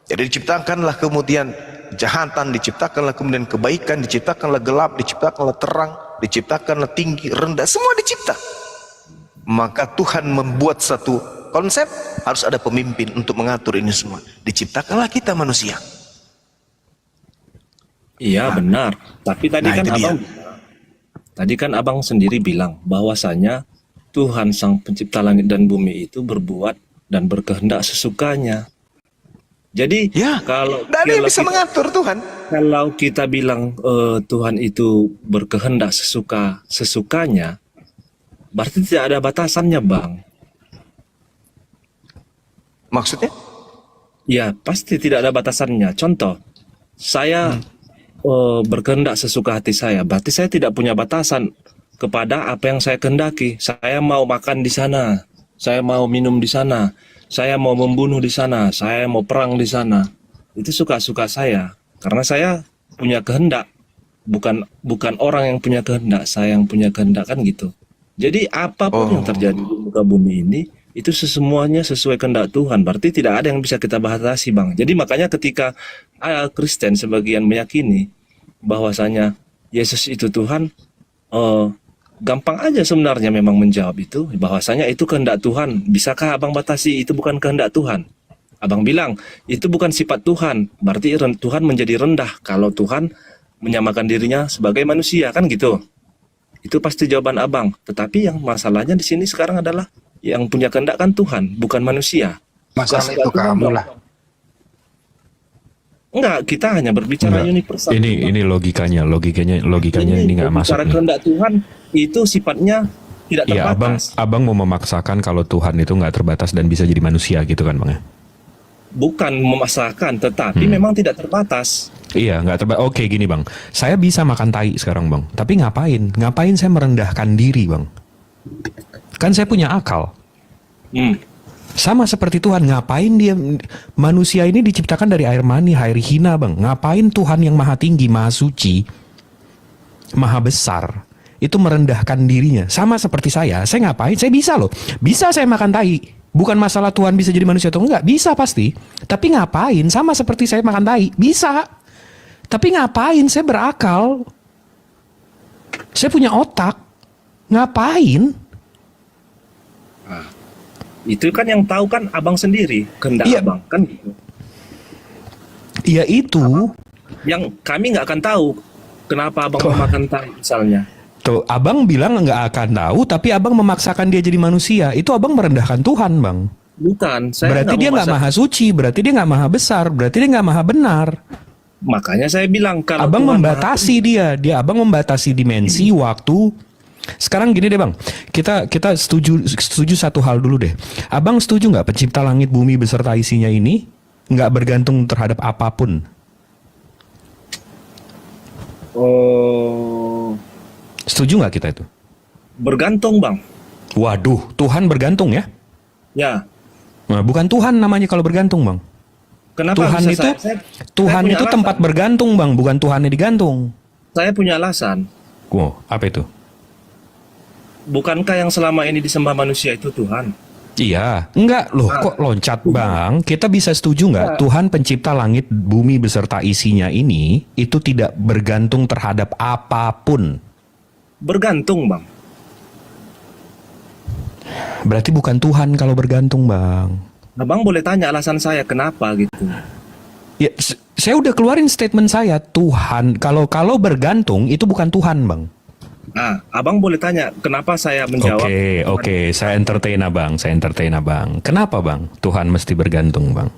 Jadi diciptakanlah kemudian kejahatan, diciptakanlah kemudian kebaikan, diciptakanlah gelap, diciptakanlah terang, diciptakanlah tinggi, rendah, semua dicipta. Maka Tuhan membuat satu konsep, harus ada pemimpin untuk mengatur ini semua. Diciptakanlah kita manusia. Iya, benar. Tapi tadi kan abang sendiri bilang bahwasanya Tuhan sang pencipta langit dan bumi itu berbuat dan berkehendak sesukanya. Jadi Ya, kalau dan bisa mengatur Tuhan. kalau kita bilang Tuhan itu berkehendak sesukanya, berarti tidak ada batasannya, Bang. Maksudnya? Ya, pasti tidak ada batasannya. Contoh, saya berkehendak sesuka hati saya, berarti saya tidak punya batasan kepada apa yang saya kehendaki. Saya mau makan di sana, saya mau minum di sana, saya mau membunuh di sana, saya mau perang di sana. Itu suka-suka saya, karena saya punya kehendak. Bukan orang yang punya kehendak, saya yang punya kehendak, kan gitu. Jadi apapun yang terjadi di muka bumi ini, itu semuanya sesuai kehendak Tuhan. Berarti tidak ada yang bisa kita batasi, Bang. Jadi makanya ketika Kristen sebagian meyakini bahwasanya Yesus itu Tuhan, gampang aja sebenarnya memang menjawab itu, bahwasanya itu kehendak Tuhan. Bisakah abang batasi itu bukan kehendak Tuhan? Abang bilang itu bukan sifat Tuhan, berarti Tuhan menjadi rendah kalau Tuhan menyamakan dirinya sebagai manusia, kan gitu. Itu pasti jawaban abang. Tetapi yang masalahnya di sini sekarang adalah yang punya kehendak kan Tuhan, bukan manusia. Masalah itu kamu lah. Enggak, kita hanya berbicara universal. Ini logikanya ini nggak masuk. Bicara kehendak Tuhan itu sifatnya tidak terbatas. Ya, abang mau memaksakan kalau Tuhan itu nggak terbatas dan bisa jadi manusia gitu kan, Bang ya? Bukan memaksakan, tetapi memang tidak terbatas. Iya, nggak terbatas. Oke, gini Bang, saya bisa makan tai sekarang Bang, tapi ngapain? Ngapain saya merendahkan diri Bang? Kan saya punya akal. Sama seperti Tuhan, ngapain dia, manusia ini diciptakan dari air mani, air hina Bang. Ngapain Tuhan yang maha tinggi, maha suci, maha besar, itu merendahkan dirinya? Sama seperti saya ngapain? Saya bisa loh, bisa saya makan tai. Bukan masalah Tuhan bisa jadi manusia atau enggak, bisa pasti. Tapi ngapain? Sama seperti saya makan tai, bisa. Tapi ngapain? Saya berakal. Saya punya otak. Ngapain? Itu kan yang tahu kan abang sendiri, kehendak abang kan gitu. Iya itu. Yang kami nggak akan tahu kenapa abang memakan tai misalnya. Tuh, abang bilang nggak akan tahu, tapi abang memaksakan dia jadi manusia. Itu abang merendahkan Tuhan, bang. Bukan, saya Berarti dia nggak maha suci, berarti dia nggak maha besar, berarti dia nggak maha benar. Makanya saya bilang kalau Abang Tuhan membatasi dia abang membatasi dimensi, waktu. Sekarang gini deh bang, kita setuju satu hal dulu deh. Abang setuju nggak pencipta langit bumi beserta isinya ini nggak bergantung terhadap apapun? Oh, Setuju nggak kita itu? bergantung bang. Waduh, Tuhan bergantung ya? Ya, Nah, bukan Tuhan namanya kalau bergantung bang. kenapa Tuhan bisa itu Tuhan punya itu alasan. tempat bergantung bang, bukan Tuhannya digantung. Saya punya alasan. Wow, apa itu? Bukankah yang selama ini disembah manusia itu Tuhan? Iya, enggak loh, kok loncat bang? Kita bisa setuju nggak? Tuhan pencipta langit, bumi beserta isinya ini itu tidak bergantung terhadap apapun. Bergantung bang. Berarti bukan Tuhan kalau bergantung bang. Abang boleh tanya alasan saya kenapa gitu. Ya, saya udah keluarin statement saya. Tuhan kalau bergantung itu bukan Tuhan bang. Nah, abang boleh tanya kenapa saya menjawab. Oke, saya entertain abang. Kenapa bang? Tuhan mesti bergantung bang?